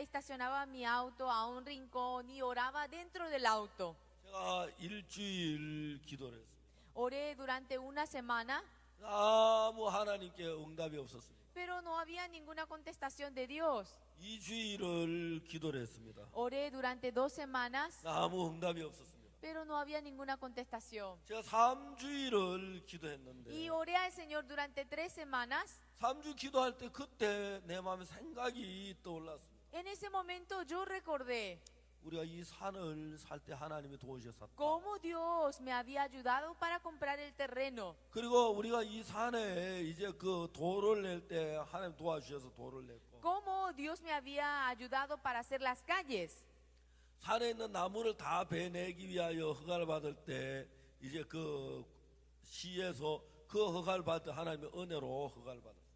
B: estacionaba mi auto a un rincón y oraba dentro del auto.
A: 제가 일주일 기도를 했어요.
B: Oré durante una semana,
A: 아무 하나님께 응답이 없었습니다.
B: pero no había ninguna contestación de Dios.
A: 2주일을 기도를 했습니다.
B: Oré durante 2 semanas,
A: 아무 응답이 없었습니다.
B: pero no había ninguna contestación.
A: 제가 3주일을 기도했는데
B: Y oré al Señor durante 3 semanas.
A: 3주 기도할 때 그때 내 마음에 생각이 떠올랐습니다.
B: En ese momento yo recordé
A: 우리가 이 산을 살 때 하나님이 도우셨었다.
B: cómo Dios me había ayudado para comprar el terreno.
A: 그리고 우리가 이 산에 이제 그 도를 낼 때 하나님 도와주셔서 도를 냈고
B: Cómo Dios me había ayudado para hacer las calles.
A: 산에 있는 나무를 다 베내기 위하여 허가를 받을 때 이제 그 시에서 그 허가를 받을 때 하나님의 은혜로 허가를 받았어요.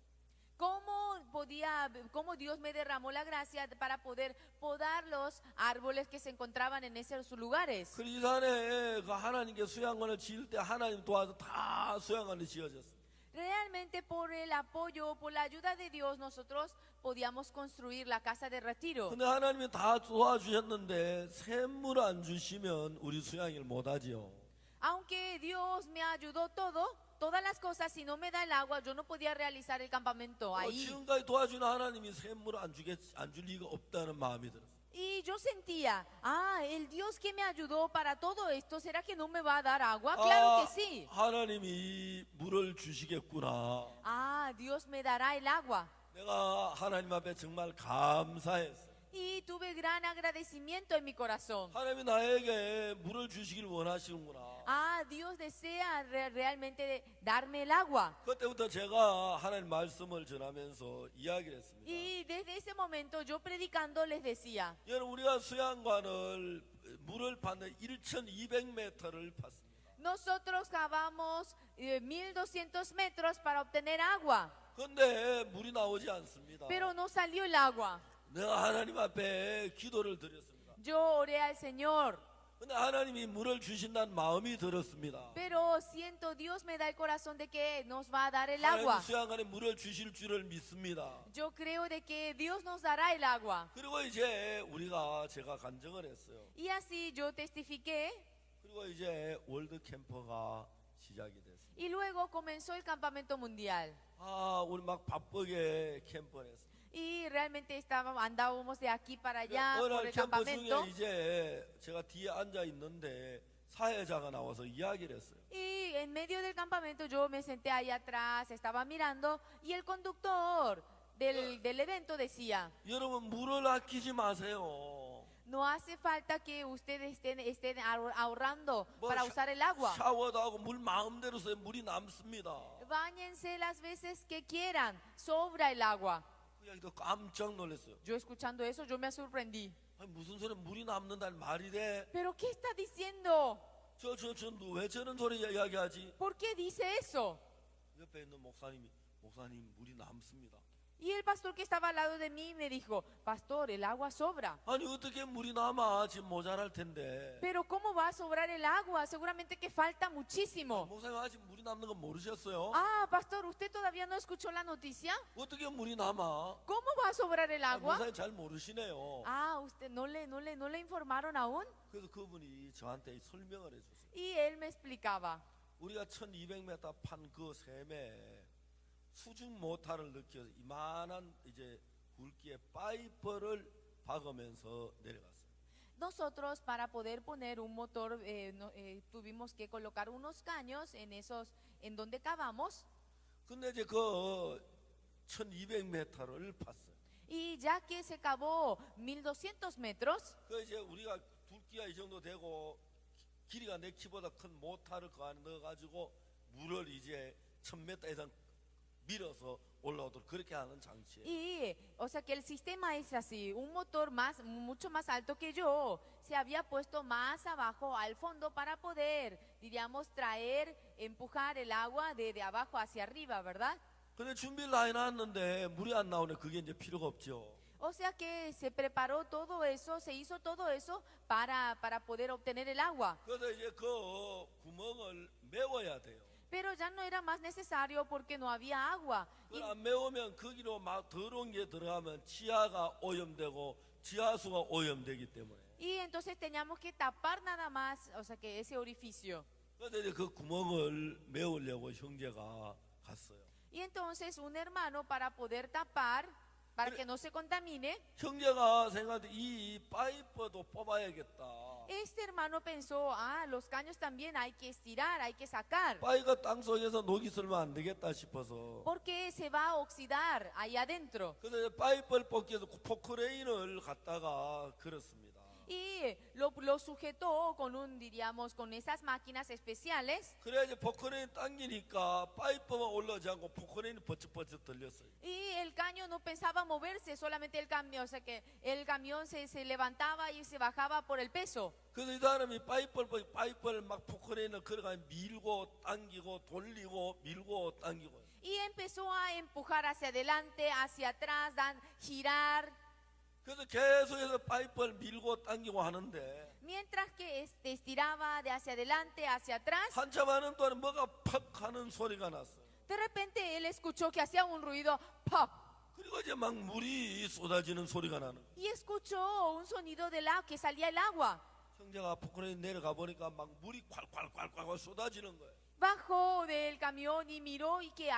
B: Cómo Dios me derramó la gracia para poder podar los árboles que se encontraban en esos lugares.
A: 그리고 이 산에 그 하나님께 수양관을 지을 때 하나님 도와서 다 수양관이 지어졌어요.
B: Realmente por el apoyo, por la ayuda de Dios, nosotros podíamos construir la casa de retiro.
A: 근데 하나님이 다 도와주셨는데 샘물 안 주시면 우리 수양을 못 하지요.
B: Aunque Dios me ayudó todas las cosas, si no me da el agua, yo no podía realizar el campamento ahí.
A: 지금까지 도와주는 하나님이 샘물 안 줄 리가 없다는 마음이 들었어요.
B: Y yo sentía, el Dios que me ayudó para todo esto, ¿será que no me va a dar agua?
A: 아,
B: Claro que sí.
A: 하나님이 물을 주시겠구나.
B: Dios me dará el agua.
A: 내가 하나님 앞에 정말 감사했어요.
B: Y tuve gran agradecimiento en mi corazón.
A: 하나님이 나에게 물을 주시길 원하시는구나.
B: Dios desea realmente darme el agua.
A: 그때부터 제가 하나님 말씀을 전하면서 이야기를 했습니다.
B: Y desde ese momento yo predicando les decía,
A: 여러분 우리가 수양관을 물을 받는 1,200m를 팠습니다.
B: nosotros cavamos 1200 metros para obtener agua,
A: 그런데 물이 나오지 않습니다.
B: pero no salió el agua.
A: 내가 하나님 앞에 기도를 드렸습니다.
B: Yo oré al Señor,
A: 근데 하나님이 물을 주신다는 마음이 들었습니다.
B: pero siento Dios me da el corazón de que nos va a dar el
A: 하나님
B: agua.
A: 수양관에 물을 주실 줄을 믿습니다.
B: Yo creo de que Dios nos dará el agua.
A: 그리고 이제 제가 간증을 했어요.
B: Y así yo testifiqué.
A: 그리고 이제 월드 캠퍼가 시작이 됐어요.
B: Y luego comenzó el campamento mundial.
A: 우리 막 바쁘게 캠퍼를 했어요.
B: Y realmente andábamos de aquí para allá
A: 어느
B: por
A: 날
B: el
A: 캠퍼
B: campamento.
A: 중에 이제 제가 뒤에 앉아 있는데 사회자가 나와서 이야기를 했어요.
B: Y en medio del campamento yo me senté ahí atrás, estaba mirando y el conductor del evento decía,
A: 여러분 물을 아끼지 마세요.
B: no hace falta que ustedes estén ahorrando
A: 뭐
B: para usar el agua.
A: 샤워도 하고 물 마음대로 써요. 물이 남습니다.
B: Báñense las veces que quieran, sobra el agua.
A: 그 이야기도 깜짝 놀랐어요.
B: Yo escuchando eso, yo me sorprendí.
A: 아니, 무슨 소리 물이 남는다는 말이 돼?
B: ¿Pero qué está diciendo?
A: 왜 저런 소리 이야기하지?
B: ¿Por qué dice eso?
A: 옆에 있는 목사님 물이 남습니다.
B: Y el pastor que estaba al lado de mí me dijo, pastor, el agua sobra.
A: 아니 어떻게 물이 남아? 지금 모자랄 텐데.
B: Pero ¿cómo va a sobrar el agua? Seguramente que falta muchísimo.
A: 목사님 아직 물이 남는 거 모르셨어요?
B: Pastor, ¿usted todavía no escuchó la noticia?
A: 어떻게 물이 남아?
B: ¿Cómo va a sobrar el agua?
A: 목사님 잘 모르시네요.
B: Usted no le informaron aún.
A: 그래서 그분이 저한테 설명을 해줬어요.
B: Y él me explicaba.
A: 우리가 1,200m 판 그 샘에 수중 모터를 넣기위해서 이만한 이제 굵기의 파이프를 박으면서 내려갔어요.
B: Nosotros para poder poner un motor tuvimos que colocar unos caños en donde cavamos.
A: 근데 이제 그 1,200m를 팠어요.
B: Y ya que se cavó 1200 metros,
A: 그 이제 우리가 굵기가 이 정도 되고 길이가 내 키보다 큰 모터를 그 안에 넣어가지고 물을 이제 1,000m 이상 밀어서 올라오도록 그렇게 하는 장치예요.
B: Y, o sea que el sistema es así, un motor mucho más alto que yo, se había puesto más abajo al fondo para poder, diríamos, traer, empujar el agua de abajo hacia arriba, ¿verdad?
A: 근데 준비를 다 해놨는데 물이 안 나오네. 그게 이제 필요가 없죠.
B: O sea que se preparó todo eso, se hizo todo eso para poder obtener el agua.
A: 그래서 이제 그 구멍을 메워야 돼요.
B: Pero ya no era más necesario porque no había agua.
A: 그걸 안 메우면 거기로 막 더러운 게 들어가면 지하가 오염되고 지하수가 오염되기 때문에.
B: Y entonces teníamos que tapar nada más, o sea que ese orificio.
A: 그래서 이제 그 구멍을 메우려고 형제가 갔어요.
B: Y entonces un hermano para poder tapar, para que no se contamine,
A: 형제가 생각할 때 이 파이프도 뽑아야겠다.
B: este hermano pensó, los caños también hay que estirar, hay que sacar,
A: 파이가 땅 속에서 녹이 슬면 안 되겠다 싶어서
B: porque se va a oxidar ahí adentro.
A: 그래서 이제 파이프를 뽑기 위해서 포크레인을 갖다가 걸었습니다.
B: Y lo sujetó con diríamos, con esas máquinas especiales.
A: 그래야 이제 포크레인 당기니까 파이프만 올라오지 않고 포크레인이 버쩍버쩍 들렸어요.
B: Y el caño no pensaba moverse, solamente el camión, o sea que el camión se levantaba y se bajaba por el peso.
A: 그래서 이 사람이 파이프를 막 포크레인을 걸어가 밀고 당기고 돌리고 밀고 당기고.
B: Y empezó a empujar hacia adelante, hacia atrás, girar.
A: 그래서 계속해서 파이프를 밀고 당기고 하는데
B: Mientras que estiraba de hacia adelante, hacia atrás,
A: 한참 하는 동안에 뭐가 팍 하는 소리가 났어요.
B: de repente él escuchó que hacía un ruido ¡pop!
A: 그리고 이제 막 물이 쏟아지는 소리가 나는 거예요.
B: Y escuchó un sonido de que salía el agua.
A: 형제가 포크레인 내려가 보니까 막 물이 콸콸콸콸 쏟아지는 거예요.
B: Bajó del camión y miró y que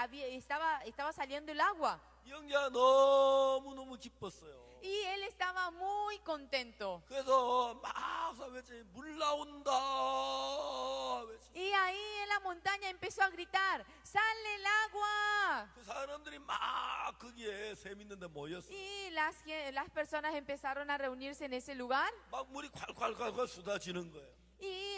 B: estaba saliendo el agua.
A: 형제가 너무너무 기뻤어요.
B: Y él estaba muy contento.
A: 그래서 막 외치니 물 나온다 외치.
B: Y ahí en la montaña empezó a gritar, ¡sale el agua!
A: 그 사람들이 막 거기에 샘 있는데 모였어요.
B: Y las personas empezaron a reunirse en ese lugar
A: 막 물이 콸콸콸콸 쏟아지는 거예요.
B: y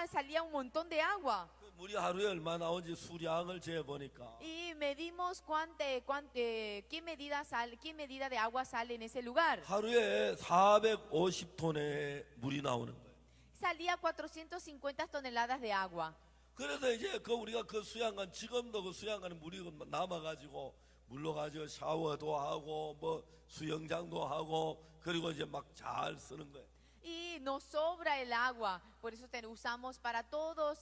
B: salía un montón de agua.
A: 그 물이 하루에 얼마 나오는지 수량을 재어 보니까
B: Y medimos qué medida de agua sale en ese lugar.
A: 하루에 450톤의 물이 나오는 거예요.
B: Salía 450 toneladas de agua.
A: 그래서 이제 우리가 그 수양관 지금도 그 수양관에 물이 남아가지고 물로 가지고 샤워도 하고 뭐 수영장도 하고 그리고 이제 막 잘 쓰는 거예요.
B: Y nos sobra el agua, por eso usamos para todos,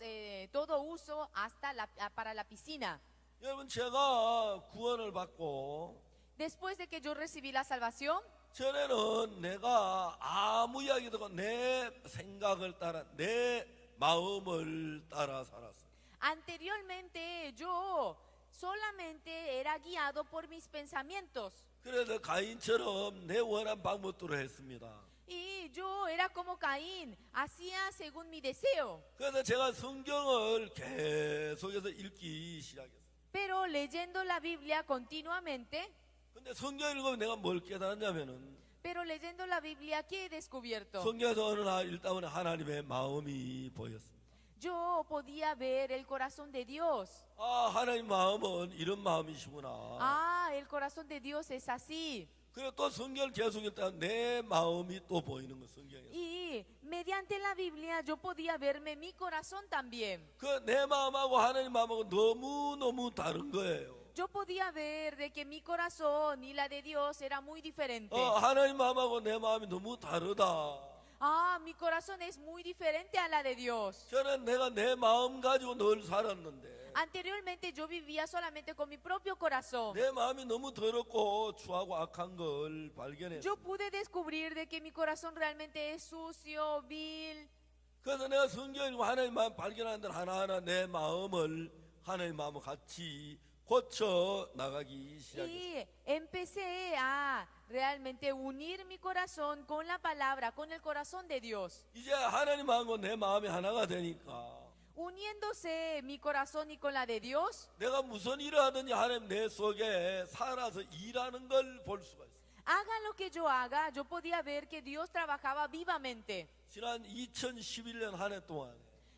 B: todo uso, hasta para la piscina.
A: 여러분 제가 구원을 받고
B: Después de que yo recibí la salvación,
A: 전에는 내가 아무 이야기 듣고 내 생각을 따라 내 마음을 따라 살았어요.
B: anteriormente yo solamente era guiado por mis pensamientos.
A: 그래서 가인처럼 내 원한 방법대로 했습니다.
B: Y yo era como Caín, hacía según mi deseo.
A: 그래서 제가 성경을 계속해서 읽기 시작했어요.
B: Pero leyendo la Biblia continuamente,
A: 근데 성경 읽으면 내가 뭘 깨달았냐면은
B: pero leyendo la Biblia, ¿qué he descubierto?
A: 성경에서 어느 날 읽다 보니 하나님의 마음이 보였습니다.
B: Yo podía ver el corazón de Dios.
A: 아, 하나님 마음은 이런 마음이시구나.
B: El corazón de Dios es así.
A: 그리고 또 성경을 계속 읽다 내 마음이 또 보이는 거 성경에.
B: Y mediante la Biblia yo podía verme mi corazón también.
A: 그 내 마음하고 하나님 마음하고 너무 다른 거예요.
B: Yo podía ver de que mi corazón y la de Dios era muy diferente.
A: 하나님 마음하고 내 마음이 너무 다르다.
B: Mi corazón es muy diferente a la de Dios.
A: 저는 내가 내 마음 가지고 늘 살았는데
B: Anteriormente yo vivía solamente con mi propio corazón.
A: 내 마음이 너무 더럽고 추하고 악한 걸 발견했어요.
B: Yo pude descubrir de que mi corazón realmente es sucio, vil.
A: 그래서 내가 성경 읽고 하나님 마음 발견하는 하나하나 내 마음을 하나님 마음과 같이 고쳐 나가기 시작했어요.
B: Y empecé a realmente unir mi corazón con la palabra, con el corazón de Dios.
A: 이제 하나님 마음과 내 마음이 하나가 되니까
B: Uniéndose mi corazón y con la de Dios,
A: 내가 무슨 일을 하든지 하나님 내 속에 살아서 일하는 걸 볼 수가 있어요.
B: haga lo que yo haga, yo podía ver que Dios trabajaba vivamente.
A: 지난 2011년 한 해 동안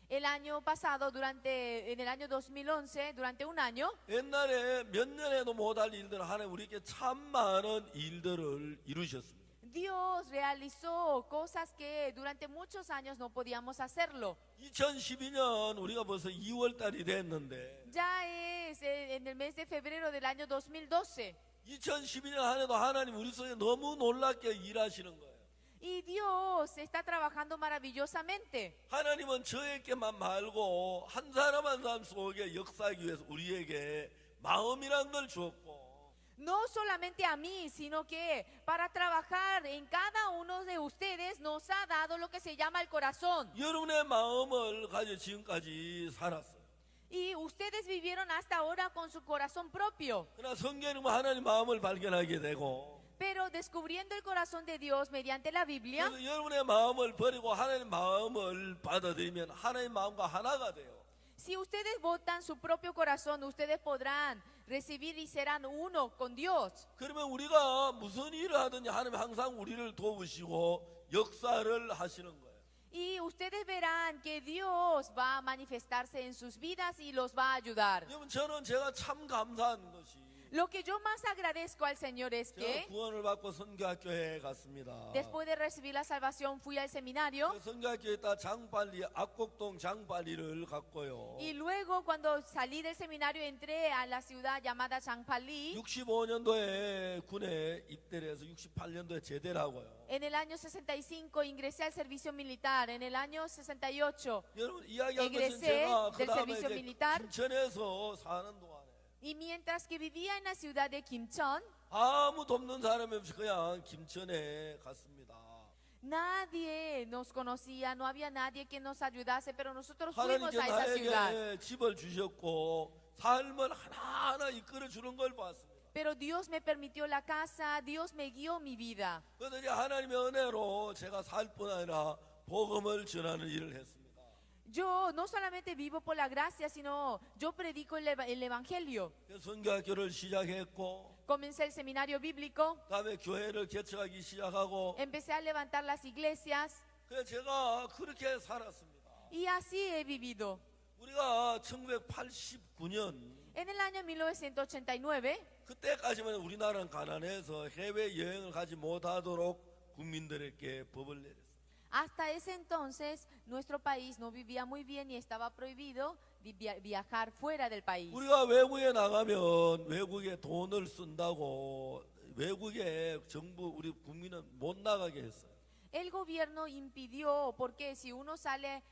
B: El año pasado, en el año 2011, durante un año,
A: 옛날에 몇 년에도 못할 일들을 하나님 우리에게 참 많은 일들을 이루셨습니다.
B: Dios realizó cosas que durante muchos años no podíamos hacerlo.
A: 2012년 우리가 벌써 2월 달이 됐는데
B: Ya es en el mes de febrero del año 2012.
A: 2012년 한 해도 하나님 우리 속에 너무 놀랍게 일하시는 거예요.
B: Y Dios está trabajando maravillosamente.
A: 하나님은 저에게만 말고 한 사람 한 사람 속에 역사하기 위해서 우리에게 마음이란 걸 주었고
B: No solamente a mí, sino que para trabajar en cada uno de ustedes nos ha dado lo que se llama el corazón.
A: 여러분의 마음을 가지고 지금까지 살았어요.
B: Y ustedes vivieron hasta ahora con su corazón propio.
A: 그러나 성경은 하나님 마음을 발견하게 되고
B: Pero descubriendo el corazón de Dios mediante la Biblia,
A: 그래서 여러분의 마음을 버리고 하나님 마음을 받아들이면 하나님 마음과 하나가 돼요.
B: si ustedes votan su propio corazón, ustedes podrán recibir y serán uno con Dios.
A: 그러면 우리가 무슨 일을 하든지 하나님 항상 우리를 도우시고 역사를 하시는 거예요.
B: Y ustedes verán que Dios va a manifestarse en sus vidas y los va a ayudar.
A: 여러분 저는 제가 참 감사한 것이
B: Lo que yo más agradezco al Señor es
A: 제가
B: que
A: 구원을 받고 선교학교에 갔습니다.
B: después de recibir la salvación fui al seminario
A: 그 선교학교에 있다 장빨리 압곡동 장빨리를 갔고요.
B: y luego cuando salí del seminario entré a la ciudad llamada Changpali.
A: 65년도에 군에 입대를 해서 68년도에 제대를 하고요.
B: En el año 65 ingresé al servicio militar. En el año 68
A: 여러분 이야기한 것은
B: egresé
A: 제가 그
B: del
A: 다음에
B: servicio
A: 이제
B: militar.
A: 김천에서 사는 동안에
B: Y mientras que vivía en la ciudad de Kimcheon,
A: 아무도 없는 사람이 없이 그냥 김천에 갔습니다.
B: nadie nos conocía, no había nadie que nos ayudase, pero nosotros fuimos
A: 하나님께
B: a esa ciudad.
A: 나에게 집을 주셨고 삶을 하나하나 이끌어 주는 걸 봤습니다.
B: Pero Dios me permitió la casa, Dios me guió mi vida.
A: 그래서 이제 하나님의 은혜로 제가 살 뿐 아니라 복음을 전하는 일을 했습니다.
B: Yo no solamente vivo por la gracia, sino yo predico el evangelio.
A: 그래서 선교학교를 시작했고
B: Comencé el seminario bíblico,
A: 그다음에 교회를 개척하기 시작하고
B: empecé a levantar las iglesias
A: 그래서 제가 그렇게 살았습니다.
B: y así he vivido.
A: 우리가 1989년
B: En el año 1989,
A: 그때까지만 우리나라는 가난해서 해외 여행을 가지 못하도록 국민들에게 법을 내렸어요.
B: hasta ese entonces nuestro país no vivía muy bien y estaba prohibido viajar fuera del país.
A: 우리가 외국에 나가면 외국에 돈을 쓴다고 외국에 정부 우리 국민은 못 나가게 했어요.
B: El gobierno impidió porque si uno sale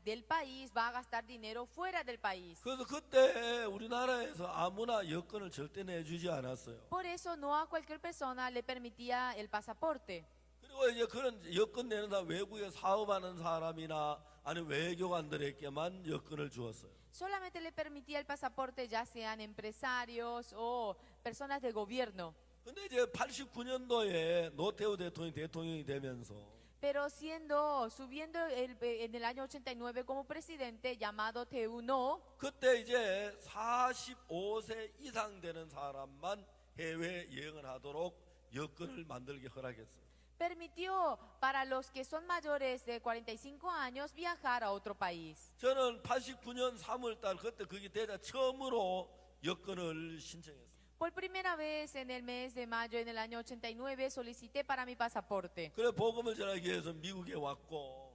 B: del país va a gastar dinero fuera del país.
A: 그래서 그때 우리나라에서 아무나 여권을 절대 내주지 않았어요.
B: Por eso no a cualquier persona le permitía el pasaporte.
A: 그리고 이제 그런 여권 내는 사람 외국에 사업하는 사람이나 아니면 외교관들에게만 여권을 주었어요.
B: Solamente le permitía el pasaporte ya sean empresarios o personas de gobierno.
A: 근데 이제 89년도에 노태우 대통령이 되면서
B: Pero subiendo en el año 89 como presidente llamado Teuno,
A: 그때 이제 45세 이상 되는 사람만 해외 여행을 하도록 여권을 만들게 허락했어요.
B: permitió para los que son mayores de 45 años viajar a otro país.
A: 저는 89년 3월달 그때 그게 되자 처음으로 여권을 신청했어요.
B: Por primera vez en el mes de mayo en el año 89 solicité para mi pasaporte.
A: 그래 복음을 전하기 위해서 미국에 왔고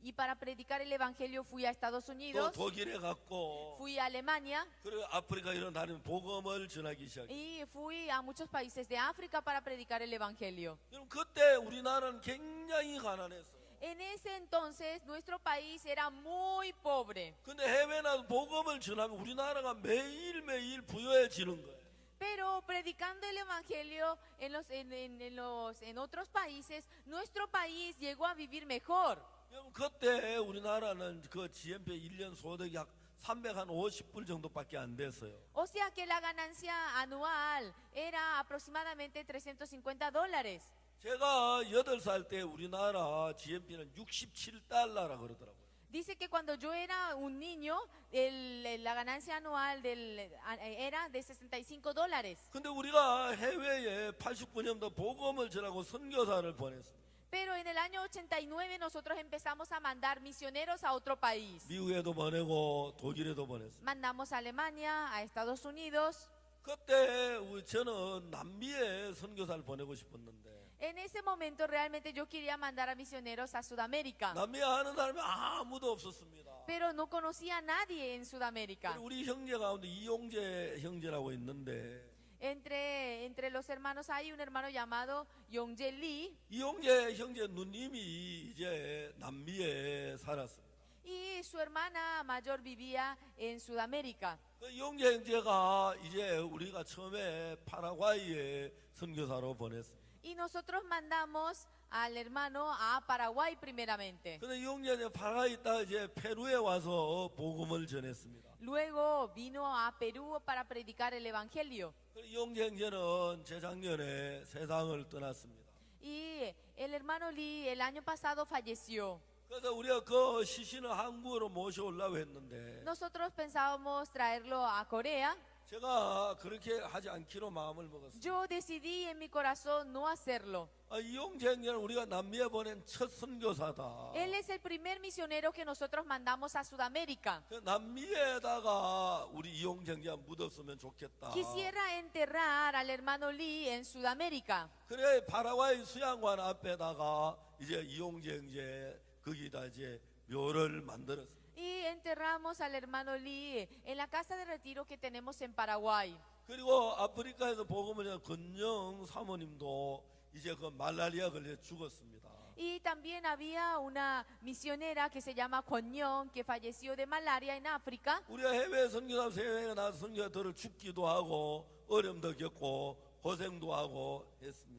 B: Y para predicar el evangelio fui a Estados
A: 또
B: Unidos,
A: 독일에 갔고
B: fui a Alemania
A: 그리고 아프리카 이런 다른 복음을 전하기 시작했어요.
B: y fui a muchos países de África para predicar el evangelio.
A: 여러분 그때 우리나라는 굉장히 가난했어요.
B: En ese entonces nuestro país era muy pobre.
A: 근데 해외 나서 복음을 전하면 우리나라가 매일매일 부유해지는 거예요.
B: Pero predicando el evangelio en otros países, nuestro país llegó a vivir mejor.
A: 여러분 그때 우리나라는 그 GNP 1년 소득이 약 350불 정도밖에 안 됐어요.
B: O sea que la ganancia anual era aproximadamente $350.
A: 제가 8살 때 우리나라 GNP는 67달러라 그러더라고요.
B: Dice que cuando yo era un niño, la ganancia anual era de $65.
A: 근데 우리가 해외에 89년도 복음을 전하고 선교사를 보냈어요.
B: Pero en el año 89 nosotros empezamos a mandar misioneros a otro país.
A: 미국에도 보내고 독일에도 보냈어요.
B: Mandamos a Alemania, a Estados Unidos.
A: 그때 저는 남미에 선교사를 보내고 싶었는데
B: En ese momento realmente yo quería mandar a misioneros a Sudamérica,
A: 남미에 아는 사람이 아무도 없었습니다.
B: pero no conocía a nadie en Sudamérica.
A: 그리고 우리 형제 가운데 이용재 형제라고 있는데
B: Entre los hermanos hay un hermano llamado Yongje Lee
A: 이용재 형제 누님이 이제 남미에 살았습니다.
B: y su hermana mayor vivía en Sudamérica.
A: 그 이용재 형제가 이제 우리가 처음에 파라과이에 선교사로 보냈어요.
B: Y nosotros mandamos al hermano a Paraguay primeramente.
A: 근데 이용재 형제 파라과이 있다가 이제 페루에 와서 복음을 전했습니다.
B: Luego vino a Perú para predicar el evangelio.
A: 이용재 형제는 재작년에 세상을 떠났습니다.
B: Y el hermano Lee el año pasado falleció.
A: 그래서 우리가 그 시신을 한국으로 모셔오려고 했는데
B: Nosotros pensábamos traerlo a Corea.
A: 제가 그렇게 하지 않기로 마음을 먹었습니다.
B: Yo decidí en mi corazón no hacerlo.
A: 이용재 형제는 우리가 남미에 보낸 첫 선교사다.
B: Él es el primer misionero que nosotros mandamos a Sudamérica.
A: 그 남미에다가 우리 이용재 형제가 묻었으면 좋겠다.
B: Quisiera enterrar al hermano Lee en Sudamérica.
A: 그래 파라과이 수양관 앞에다가 이제 이용재 형제 거기다 이제 묘를 만들었어요.
B: Y enterramos al hermano Lee en la casa de retiro que tenemos en Paraguay.
A: 그리고 아프리카에서 복음을 전한 건영 사모님도 이제 그 말라리아 걸려 죽었습니다.
B: Y también había una misionera que se llama Coñón, que falleció de malaria en África.
A: 우리가 해외 선교사 세회에 나서 선교사들을 죽기도 하고 어려움도 겪고 고생도 하고 했습니다.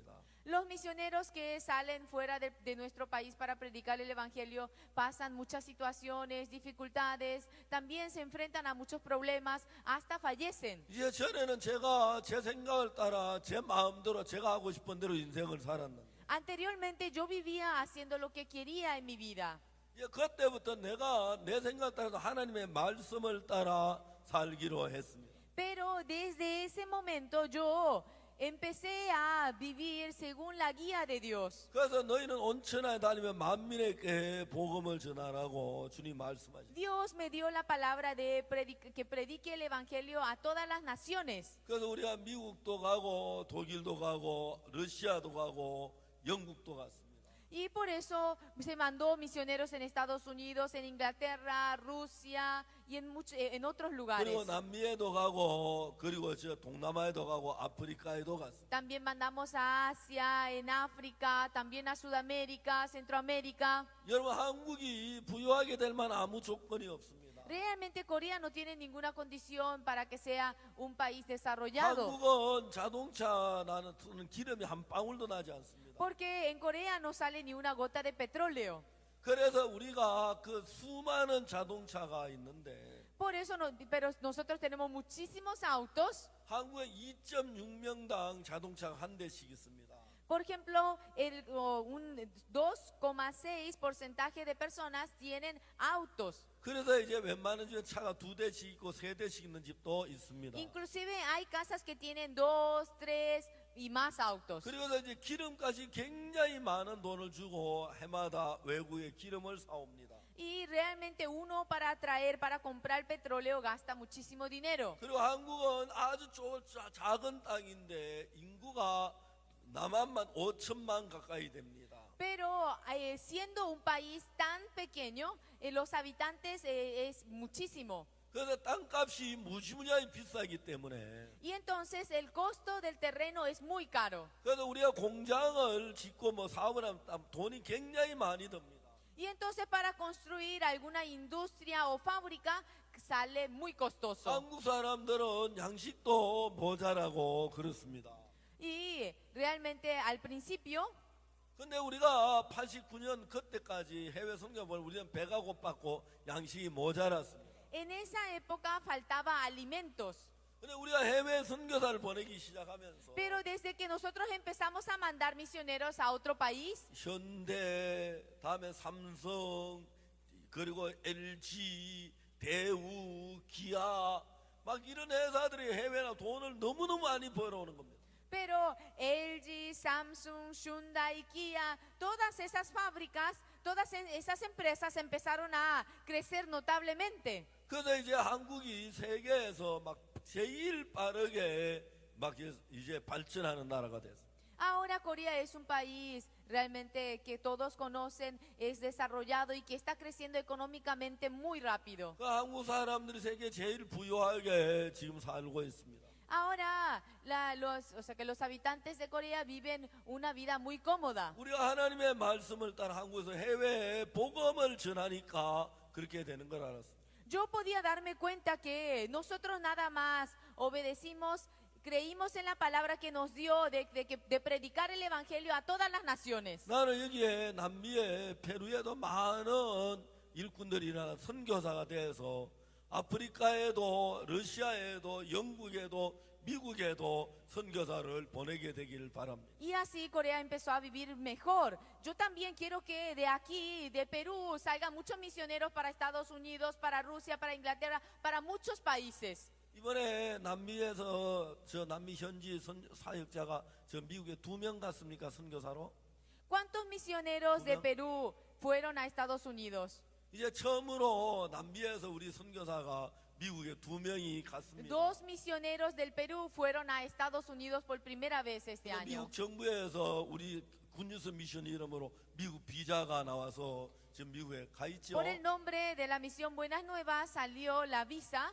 B: Los misioneros que salen fuera de nuestro país para predicar el evangelio pasan muchas situaciones, dificultades, también se enfrentan a muchos problemas, hasta fallecen.
A: 이제 전에는 제가 제 생각을 따라 제 마음대로 제가 하고 싶은 대로 인생을 살았는데
B: Anteriormente yo vivía haciendo lo que quería en mi vida.
A: 이제 그때부터 내가 내 생각 따라서 하나님의 말씀을 따라 살기로 했습니다.
B: Pero desde ese momento yo empecé a vivir según la guía de Dios.
A: 그래서 너희는 온 천하에 다니며 만민에게 복음을 전하라고 주님 말씀하셨어요.
B: Dios me dio la palabra de que predique el evangelio a todas las naciones.
A: 그래서 우리가 미국도 가고 독일도 가고 러시아도 가고 영국도 갔습니다.
B: Y por eso se mandó misioneros en Estados Unidos, en Inglaterra, Rusia y en otros lugares.
A: 그리고 남미에도 가고 그리고 저 동남아에도 가고 아프리카에도 갔습니다.
B: También mandamos a Asia, en África, también a Sudamérica, Centroamérica.
A: 여러분 한국이 부유하게 될 만한 아무 조건이 없습니다.
B: Realmente Corea no tiene ninguna condición para que sea un país desarrollado.
A: 한국은 자동차 나는 기름이 한 방울도 나지 않습니다.
B: Porque en Corea no sale ni una gota de petróleo.
A: 그래서 우리가 그 수많은 자동차가 있는데
B: Por eso, pero nosotros tenemos muchísimos autos.
A: 한국에 2.6명당 자동차가 한 대씩 있습니다.
B: Por ejemplo, un 2,6% de personas tienen autos.
A: 그래서 이제 웬만한 집에 차가 2대씩 있고 3대씩 있는 집도 있습니다.
B: Inclusive hay casas que tienen 2, 3 y más autos.
A: 그리고서 이제 기름값이 굉장히 많은 돈을 주고 해마다 외국에 기름을 사옵니다.
B: Y realmente uno para comprar petróleo gasta muchísimo dinero.
A: 그리고 한국은 아주 작은 땅인데 인구가 남한만 5천만 가까이 됩니다.
B: Pero siendo un país tan pequeño, los habitantes es muchísimo.
A: 그래서 땅값이 무지무지하게 비싸기 때문에
B: Y entonces el costo del terreno es muy caro.
A: 그래서 우리가 공장을 짓고 뭐 사업을 하면 돈이 굉장히 많이 듭니다.
B: Y entonces para construir alguna industria o fábrica sale muy costoso.
A: 한국 사람들은 양식도 모자라고 그렇습니다.
B: Y realmente al principio,
A: 근데 우리가 89년 그때까지 해외 성경을 우리는 배가 고팠고 양식이 모자랐습니다.
B: en esa época faltaba alimentos.
A: 근데 우리가 해외 선교사를 보내기 시작하면서
B: Pero desde que nosotros empezamos a mandar misioneros a otro país,
A: 현대, 다음에 삼성, 그리고 LG, 대우, 기아 막 이런 회사들이 해외나 돈을 너무너무 많이 벌어오는 겁니다.
B: Pero LG, Samsung, Hyundai, Kia, todas esas fábricas, todas esas empresas empezaron a crecer notablemente.
A: 그래서 이제 한국이 세계에서 막 제일 빠르게 막 이제 발전하는 나라가 됐어.
B: Ahora Corea es un país realmente que todos conocen, es desarrollado y que está creciendo económicamente muy rápido.
A: 그 한국 사람들이 세계 제일 부유하게 지금 살고 있습니다.
B: Ahora, que los habitantes de Corea viven una vida muy cómoda.
A: 우리가 하나님의 말씀을 따라 한국에서 해외에 복음을 전하니까 그렇게 되는 걸 알았어.
B: Yo podía darme cuenta que nosotros nada más obedecimos, creímos en la palabra que nos dio de predicar el evangelio a todas las naciones.
A: 나는 여기에 남미에 페루에도 많은 일꾼들이 일어나 선교사가 돼서 아프리카에도 러시아에도 영국에도 미국에도 선교사를 보내게 되길 바랍니다.
B: Y así Corea empezó a vivir mejor. Yo también quiero que de aquí, de Perú, salgan muchos misioneros para Estados Unidos, para Rusia, para Inglaterra, para muchos países.
A: 이번에 남미에서 저 남미 현지 사역자가 저 미국에 2명 갔습니까 선교사로?
B: ¿Cuántos misioneros de Perú fueron a Estados Unidos?
A: 이제 처음으로 남미에서 우리 선교사가 미국에 2명이 갔습니다.
B: Dos misioneros del Perú fueron a Estados Unidos por primera vez este año.
A: 미국 정부에서 우리 굿뉴스 미션 이름으로 미국 비자가 나와서 지금 미국에 가 있죠.
B: Por el nombre de la misión Buenas Nuevas salió la visa.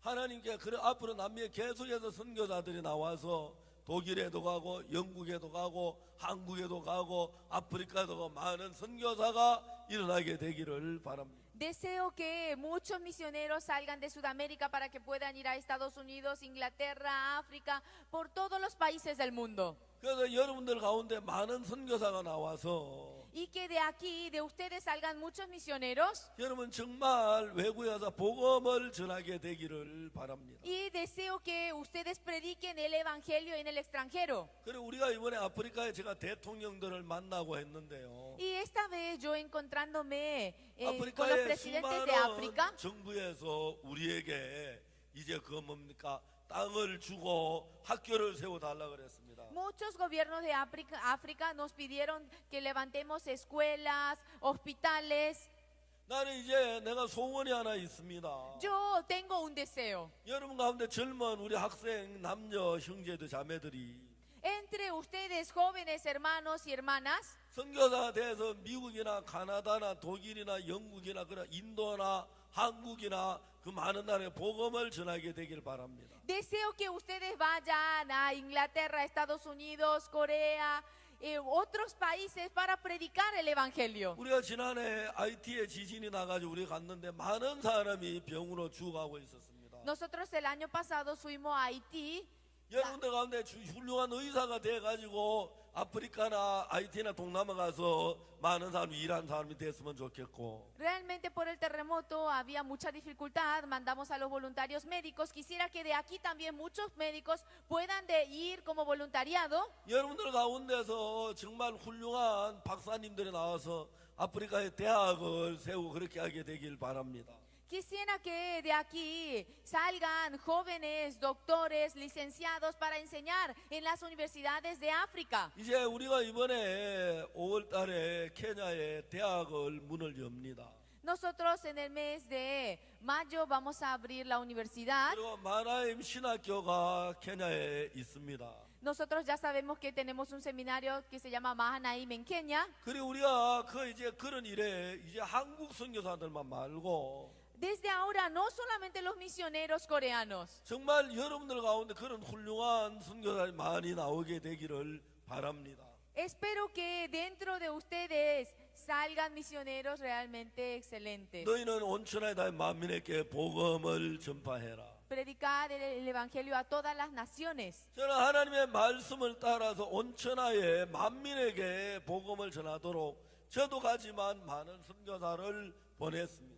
A: 하나님께 그래 앞으로 남미에 계속해서 선교사들이 나와서 독일에도 가고 영국에도 가고 한국에도 가고 아프리카도 가고 많은 선교사가 일어나게 되기를 바랍니다.
B: Deseo que muchos misioneros salgan de Sudamérica para que puedan ir a Estados Unidos, Inglaterra, África, por todos los países del mundo.
A: 그래서 여러분들 가운데 많은 선교사가 나와서
B: Y que de aquí, de ustedes salgan muchos misioneros.
A: 여러분 정말 외국에 가서 복음을 전하게 되기를 바랍니다.
B: Y deseo que ustedes prediquen el evangelio en el extranjero.
A: 그리고 우리가 이번에 아프리카에 제가 대통령들을 만나고 했는데요.
B: Y esta vez yo encontrándome con los
A: 아프리카의
B: presidentes de
A: 수많은
B: África,
A: 정부에서 우리에게 이제 그 뭡니까 땅을 주고 학교를 세워달라 그랬습니다.
B: muchos gobiernos de África nos pidieron que levantemos escuelas, hospitales.
A: 나는 이제 내가 소원이 하나 있습니다.
B: Yo tengo un deseo.
A: 여러분 가운데 젊은 우리 학생 남녀 형제들 자매들이
B: Entre ustedes, jóvenes hermanos y hermanas,
A: 선교사가 돼서 미국이나 가나다나 독일이나 영국이나 그런 인도나 한국이나 그 많은 나라에 복음을 전하게 되길 바랍니다.
B: deseo que ustedes vayan a Inglaterra, Estados Unidos, Corea, otros países para predicar el evangelio.
A: 우리가 지난해 IT에 지진이 나가지고 우리 갔는데 많은 사람이 병으로 죽어가고 있었습니다.
B: Nosotros el año pasado fuimos a Haití.
A: 여러분들 가운데 훌륭한 의사가 돼가지고 아프리카나 IT나 동남아 가서 많은 사람이 일하는 사람이 됐으면 좋겠고
B: Realmente por el terremoto había mucha dificultad, mandamos a los voluntarios médicos. Quisiera que de aquí también muchos médicos puedan ir como voluntariado.
A: 여러분들 가운데서 정말 훌륭한 박사님들이 나와서 아프리카의 대학을 세우고 그렇게 하게 되길 바랍니다.
B: Quisiera que de aquí salgan jóvenes, doctores, licenciados para enseñar en las universidades de África.
A: 이제 우리가 이번에 5월 달에 케냐에 대학을 문을 엽니다.
B: Nosotros en el mes de mayo vamos a abrir la universidad.
A: 그리고 마나임 신학교가 케냐에 있습니다.
B: Nosotros ya sabemos que tenemos un seminario que se llama Mahanaim en Kenia.
A: 그리고 우리가 이제 그런 일에 이제 한국 선교사들만 말고
B: Desde ahora, no solamente los misioneros coreanos,
A: 정말 여러분들 가운데 그런 훌륭한 선교사들이 많이 나오게 되기를 바랍니다.
B: espero que dentro de ustedes salgan misioneros realmente excelentes.
A: 너희는 온천에 다 만민에게 복음을 전파해라.
B: Predicar el evangelio a todas las naciones.
A: 저는 하나님의 말씀을 따라서 온천하에 만민에게 복음을 전하도록 저도 가지만 많은 선교사를 보냈습니다.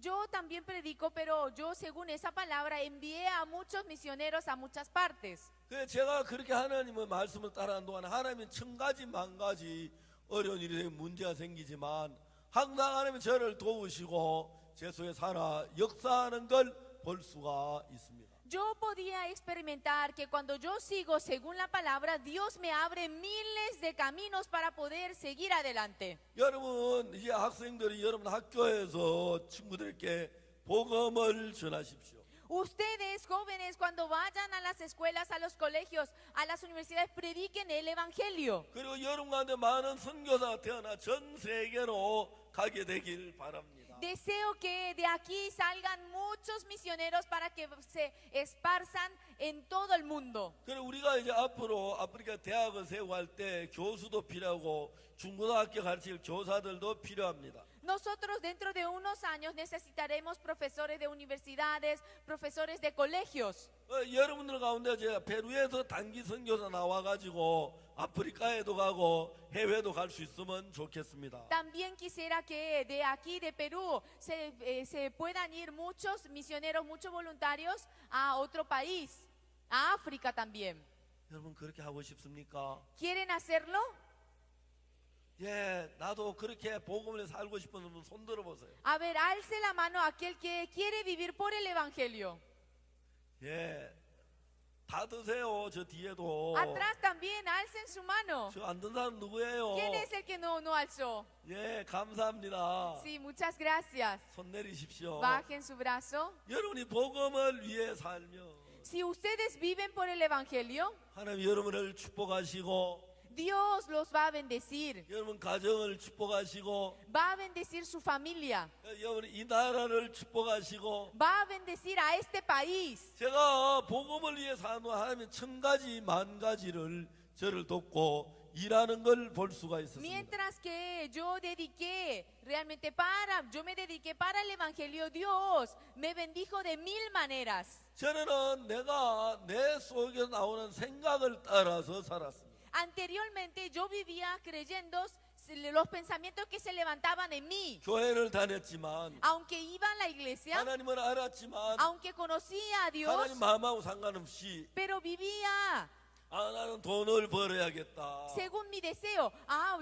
B: Yo también predico, pero yo según esa palabra envié a muchos misioneros a muchas partes.
A: 그래서 제가 그렇게 하나님의 말씀을 따라하는 동안 하나님은 천가지 만가지 어려운 일이 문제가 생기지만 항상 하나님은 저를 도우시고 제 속에 살아 역사하는 걸 볼 수가 있습니다.
B: yo podía experimentar que cuando yo sigo según la palabra, Dios me abre miles de caminos para poder seguir adelante.
A: 여러분 이제 학생들이 여러분 학교에서 친구들께 복음을 전하십시오.
B: Ustedes, jóvenes, cuando vayan a las escuelas, a los colegios, a las universidades, prediquen el evangelio.
A: 그리고 여러분 가운데 많은 선교사가 태어나 전 세계로 가게 되길 바랍니다.
B: Deseo que de aquí salgan muchos misioneros para que se esparzan en todo el mundo.
A: 그리고 우리가 이제 앞으로 아프리카 대학을 세우고 할 때 교수도 필요하고 중고등학교 가르칠 교사들도 필요합니다.
B: Nosotros dentro de unos años necesitaremos profesores de universidades, profesores de colegios.
A: 여러분들 가운데 제가 페루에서 단기 선교사 나와가지고 아프리카에도 가고 해외도 갈 수 있으면 좋겠습니다.
B: También quisiera que de aquí, de Perú, se puedan ir muchos misioneros, muchos voluntarios a otro país, a África también.
A: 여러분 그렇게 하고 싶습니까?
B: ¿Quieren hacerlo?
A: 예, 나도 그렇게 복음을 살고 싶은 분 손 들어보세요.
B: A ver, alce la mano aquel que quiere vivir por el evangelio.
A: 예, 다 드세요. 저 뒤에도.
B: Atrás también, alcen su mano.
A: 저 안 든 사람 누구예요?
B: ¿Quién es el que no alzó?
A: 예, 감사합니다.
B: Sí, muchas gracias.
A: 손 내리십시오.
B: Bajen su brazo.
A: 여러분이 복음을 위해 살면
B: Si ustedes viven por el evangelio,
A: 하나님 여러분을 축복하시고
B: Dios los va a bendecir.
A: 여러분 가정을 축복하시고
B: Va a bendecir su familia.
A: 여러분 이 나라를 축복하시고
B: Va a bendecir a este país.
A: 제가 복음을 위해 사는 하나님 천 가지 만 가지를 저를 돕고 일하는 걸 볼 수가 있었습니다.
B: Mientras que yo me dediqué para el evangelio, Dios me bendijo de 1000 maneras.
A: 저는 내가 내 속에 나오는 생각을 따라서 살았습니다.
B: Anteriormente yo vivía creyendo los pensamientos que se levantaban en mí.
A: 교회를 다녔지만
B: Aunque iba a la iglesia,
A: 하나님을 알았지만
B: aunque conocía a Dios,
A: 하나님 마음하고 상관없이
B: pero vivía
A: 나는 돈을 벌어야겠다.
B: según mi deseo.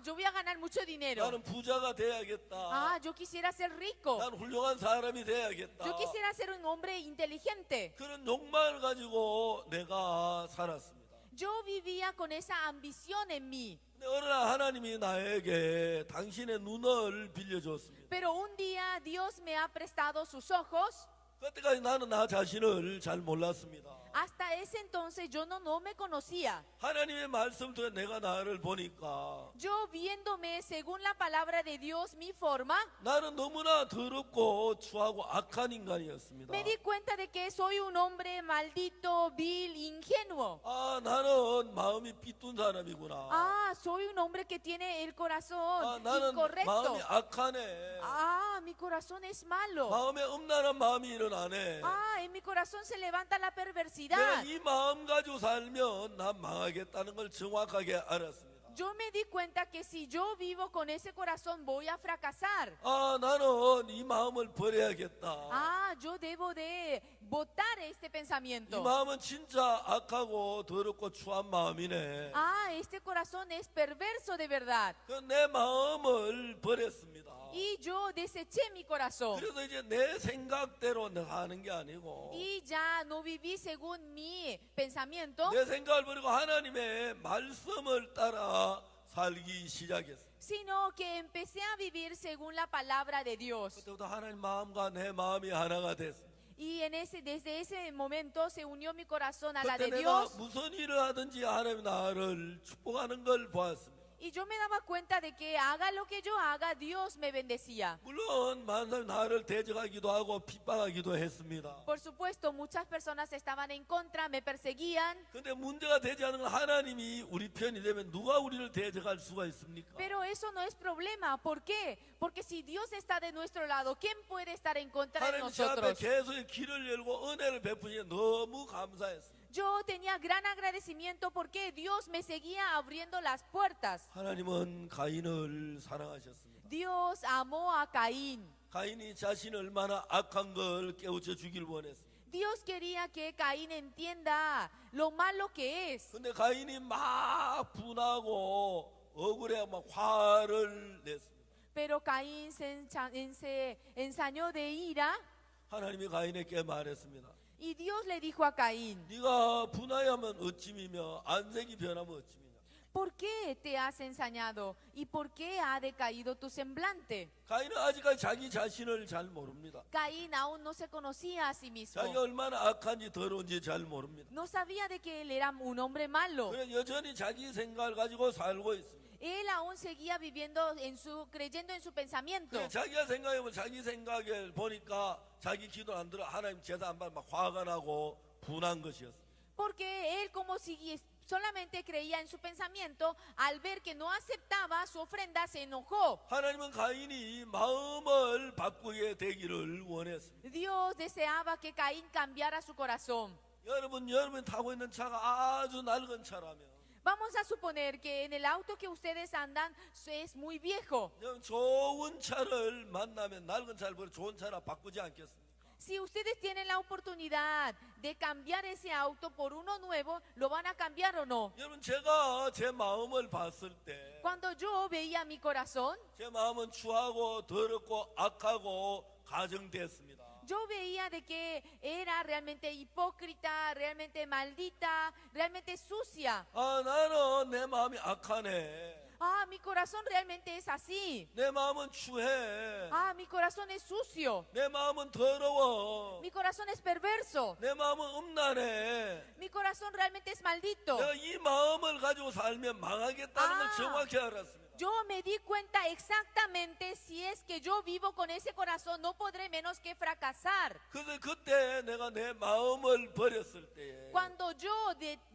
B: Yo voy a ganar mucho dinero.
A: 나는 부자가 돼야겠다.
B: Yo quisiera ser rico.
A: 난 훌륭한 사람이 돼야겠다.
B: Yo quisiera ser un hombre inteligente.
A: 그런 욕망을 가지고 내가 살았습니다.
B: Yo vivía con esa ambición en mí.
A: 근데 어느 날 하나님이 나에게 당신의 눈을 빌려줬습니다.
B: Pero un día Dios me ha prestado sus ojos.
A: 그때까지 나는 나 자신을 잘 몰랐습니다.
B: Hasta ese entonces yo no me conocía.
A: 하나님의 말씀 통해 내가 나를 보니까
B: Yo viéndome según la palabra de Dios, mi forma,
A: 나는 너무나 더럽고 추하고 악한 인간이었습니다.
B: me di cuenta de que soy un hombre maldito, vil, ingenuo.
A: 나는 마음이 삐뚤은 사람이구나.
B: Soy un hombre que tiene el corazón
A: 나는
B: incorrecto.
A: 마음이 악하네.
B: Mi corazón es malo.
A: 마음에 음란한 마음이 일어나네.
B: En mi corazón se levanta la perversidad.
A: 내가 이 마음 가지고 살면 난 망하겠다는 걸 정확하게 알았습니다.
B: Yo me di cuenta que si yo vivo con ese corazón voy a fracasar.
A: 나는 이 마음을 버려야겠다.
B: Yo debo de botar este
A: 이
B: pensamiento.
A: 마음은 진짜 악하고 더럽고 추한 마음이네.
B: Este corazón es perverso de verdad.
A: 내 마음을 버렸습니다.
B: Y yo deseché mi corazón.
A: 그래서 이제 내 생각대로 내가 하는 게 아니고
B: Y ya no viví según mi pensamiento,
A: 내 생각을 버리고 하나님의 말씀을 따라 살기 시작했어요.
B: sino que empecé a vivir según la palabra de Dios.
A: 그때부터 하나님 마음과 내 마음이 하나가 됐어요.
B: Y desde ese momento se unió mi corazón a la
A: 그때
B: de
A: 내가
B: Dios.
A: 무슨 일을 하든지 하나님 나를 축복하는 걸 보았습니다.
B: Y yo me daba cuenta de que haga lo que yo haga, Dios me bendecía.
A: 물론 많은 사람이 나를 대적하기도 하고 핍박하기도 했습니다.
B: Por supuesto, muchas personas estaban en contra, me perseguían.
A: 근데 문제가 되지 않은 건 하나님이 우리 편이 되면 누가 우리를 대적할 수가 있습니까?
B: Pero eso no es problema. ¿Por qué? Porque si Dios está de nuestro lado, ¿quién puede estar en contra de
A: 하나님 제 앞에
B: nosotros?
A: 계속 길을 열고 은혜를 베푸시니 너무 감사했습니다.
B: Yo tenía gran agradecimiento porque Dios me seguía abriendo las puertas.
A: 하나님은 가인을 사랑하셨습니다.
B: Dios amó a Caín.
A: 가인이 자신이 얼마나 악한 걸 깨우쳐 주길 원했습니다.
B: Dios quería que Caín entienda lo malo que es.
A: 근데 가인이 막 분하고 억울해 막 화를 냈습니다.
B: Pero Caín se ensañó de ira.
A: 하나님이 가인에게 말했습니다.
B: Y Dios le dijo a Caín,
A: 네가 분하여하면 어찌미며 안색이 변하면 어찌미냐.
B: ¿por qué te has ensañado? ¿Y por qué ha decaído tu semblante?
A: 가인은 아직까지 자기 자신을 잘 모릅니다.
B: Caín aún no se conocía a sí mismo.
A: 자기가 얼마나 악한지 더러운지 잘 모릅니다.
B: No sabía de que él era un hombre malo.
A: 그래 여전히 자기 생각을 가지고 살고 있습니다.
B: Él aún seguía viviendo creyendo en su pensamiento.
A: 그래 자기가 생각해보면 자기 생각을 보니까 자기 기도 안 들어 하나님 제사 안 받으면 막 화가 나고 분한 것이었어요.
B: Porque él como si solamente creía en su pensamiento, al ver que no aceptaba su ofrenda se enojó.
A: 하나님은 가인이 마음을 바꾸게 되기를 원했습니다.
B: Dios deseaba que Caín cambiara su corazón.
A: 여러분 타고 있는 차가 아주 낡은 차라면
B: Vamos a suponer que en el auto que ustedes andan es muy viejo.
A: 좋은 차를 만나면 낡은 차를 버려 좋은 차라 바꾸지 않겠습니까?
B: Si ustedes tienen la oportunidad de cambiar ese auto por uno nuevo, ¿lo van a cambiar o no?
A: 여러분 제가 제 마음을 봤을 때
B: Cuando yo veía mi corazón,
A: 제 마음은 추하고 더럽고 악하고 가정됐습니다.
B: yo veía de que era realmente hipócrita, realmente maldita, realmente sucia.
A: 아 나는 내 마음이 악하네.
B: Ah, mi corazón realmente es así.
A: 내 마음은 추해.
B: Ah, mi corazón es sucio.
A: 내 마음은 더러워.
B: Mi corazón es perverso.
A: 내 마음은 음란해.
B: Mi corazón realmente es maldito.
A: 내가 이 마음을 가지고 살면 망하겠다는 걸
B: 아.
A: 정확히 알았습니다.
B: Yo me di cuenta exactamente si es que yo vivo con ese corazón, no podré menos que fracasar.
A: 그래서 그때 내가 내 마음을 버렸을 때에
B: Cuando yo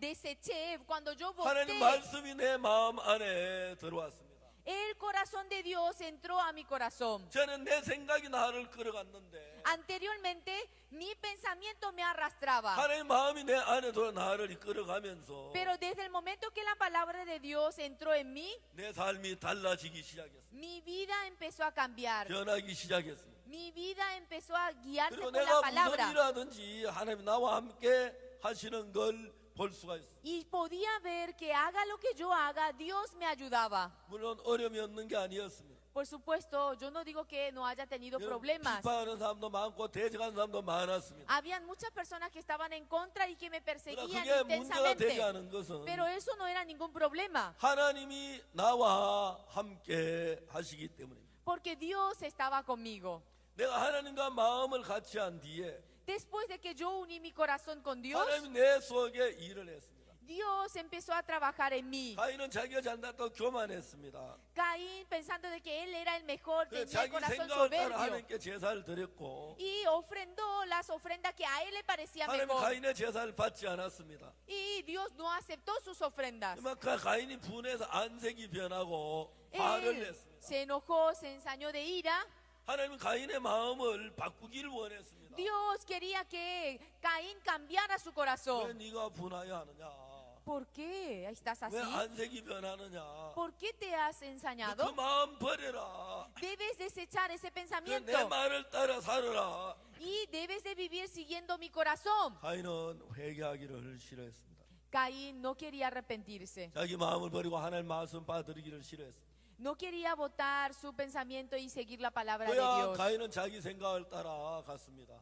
B: deseché, cuando yo
A: 하나님
B: voté,
A: 말씀이 내 마음 안에 들어왔습니다.
B: el corazón de Dios entró a mi corazón.
A: 저는 내 생각이 나를 끌어갔는데
B: Anteriormente, mi pensamiento me arrastraba.
A: 하나님 마음이 내 안에 들어 나를 끌어가면서
B: Pero desde el momento que la palabra de Dios entró en mí,
A: 내 삶이 달라지기 시작했습니다.
B: mi vida empezó a cambiar.
A: 변하기 시작했습니다.
B: Mi vida empezó a guiarse
A: 그리고
B: por la
A: 내가 무슨
B: palabra.
A: 일하든지 하나님 나와 함께 하시는 걸 볼 수가 있습니다.
B: Y podía ver que haga lo que yo haga, Dios me ayudaba.
A: 물론 어려움이 없는 게 아니었습니다.
B: Por supuesto, yo no digo que no haya tenido
A: 여러분,
B: problemas.
A: 비판하는 사람도 많고 대적하는 사람도 많았습니다.
B: Habían muchas personas que estaban en contra y que me
A: 그러나
B: perseguían
A: 그게 문제가 되지
B: intensamente.
A: 않은 것은
B: Pero eso no era ningún problema,
A: 하나님이 나와 함께 하시기 때문입니다.
B: porque Dios estaba conmigo.
A: 내가 하나님과 마음을 같이 한 뒤에
B: Después de que yo uní mi corazón con Dios,
A: 하나님이 내 속에 일을 했습니다.
B: Dios empezó a trabajar en mí.
A: 가인은 자기가 잘났다고 교만했습니다.
B: Caín, pensando de que él era el mejor,
A: 그래서
B: tenía el
A: 자기
B: corazón
A: 생각을 따라
B: soberbio
A: 하나님께 제사를 드렸고
B: y ofrendó las ofrendas que a él le parecía
A: 하나님은
B: mejor.
A: 가인의 제사를 받지 않았습니다.
B: Y Dios no aceptó sus ofrendas.
A: 그만큼 가인이 분해서 안색이 변하고 화를
B: Él
A: 냈습니다.
B: se enojó, se ensañó de ira.
A: 하나님은 가인의 마음을 바꾸기를 원했습니다.
B: Dios quería que Caín cambiara su
A: 왜
B: corazón.
A: 네가 분하여 하느냐?
B: ¿Por qué estás
A: 왜
B: así?
A: 안색이 변하느냐?
B: ¿Por qué te has
A: 그
B: ensañado?
A: 마음 버려라.
B: Debes desechar ese
A: 그
B: pensamiento
A: 내 말을 따라 살아라.
B: y debes de vivir siguiendo mi corazón.
A: 가인은 회개하기를 싫어했습니다.
B: Caín no quería arrepentirse,
A: 자기 마음을 버리고 하나님 말씀 받아들이기를 싫어했습니다.
B: no quería votar su pensamiento y seguir la palabra de
A: 그야
B: Dios.
A: 가인은 자기 생각을 따라갔습니다.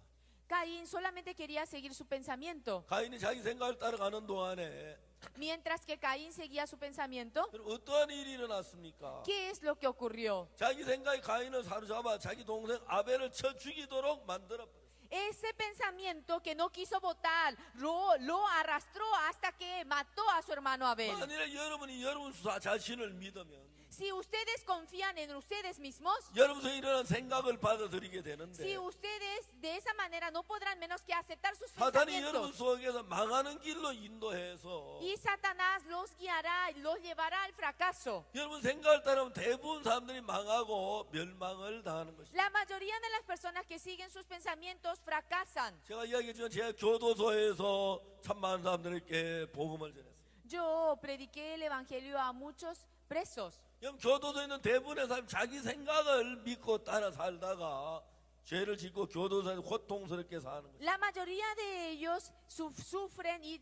B: Caín solamente quería seguir su pensamiento.
A: 가인이 자기 생각을 따라가는 동안에
B: Mientras que Caín seguía su pensamiento,
A: 어떠한 일이 일어났습니까?
B: ¿qué es lo que ocurrió?
A: 자기 생각이 가인을 사로잡아 자기 동생 아벨을 쳐 죽이도록 만들어버렸어요.
B: Ese pensamiento que no quiso votar lo arrastró hasta que mató a su hermano Abel.
A: 만일에 여러분이 여러분 자신을 믿으면
B: Si ustedes confían en ustedes mismos,
A: 여러분 속에 일어난 생각을 받아들이게 되는데
B: si ustedes de esa manera no podrán menos que aceptar sus
A: 사단이 여러분
B: pensamientos,
A: 속에서 망하는 길로 인도해서
B: y Satanás los guiará y los llevará al fracaso.
A: 여러분 생각을 따르면 대부분 사람들이 망하고 멸망을 당하는 것입니다.
B: La mayoría de las personas que siguen sus pensamientos fracasan.
A: 제가 이야기했지만 제 교도소에서 참 많은 사람들에게 복음을 전했어요.
B: Yo prediqué el evangelio a muchos presos.
A: 여러분 교도소에 있는 대부분의 사람이 자기 생각을 믿고 따라 살다가 죄를 짓고 교도소에서 고통스럽게 사는 거예요.
B: La mayoría de ellos sufren y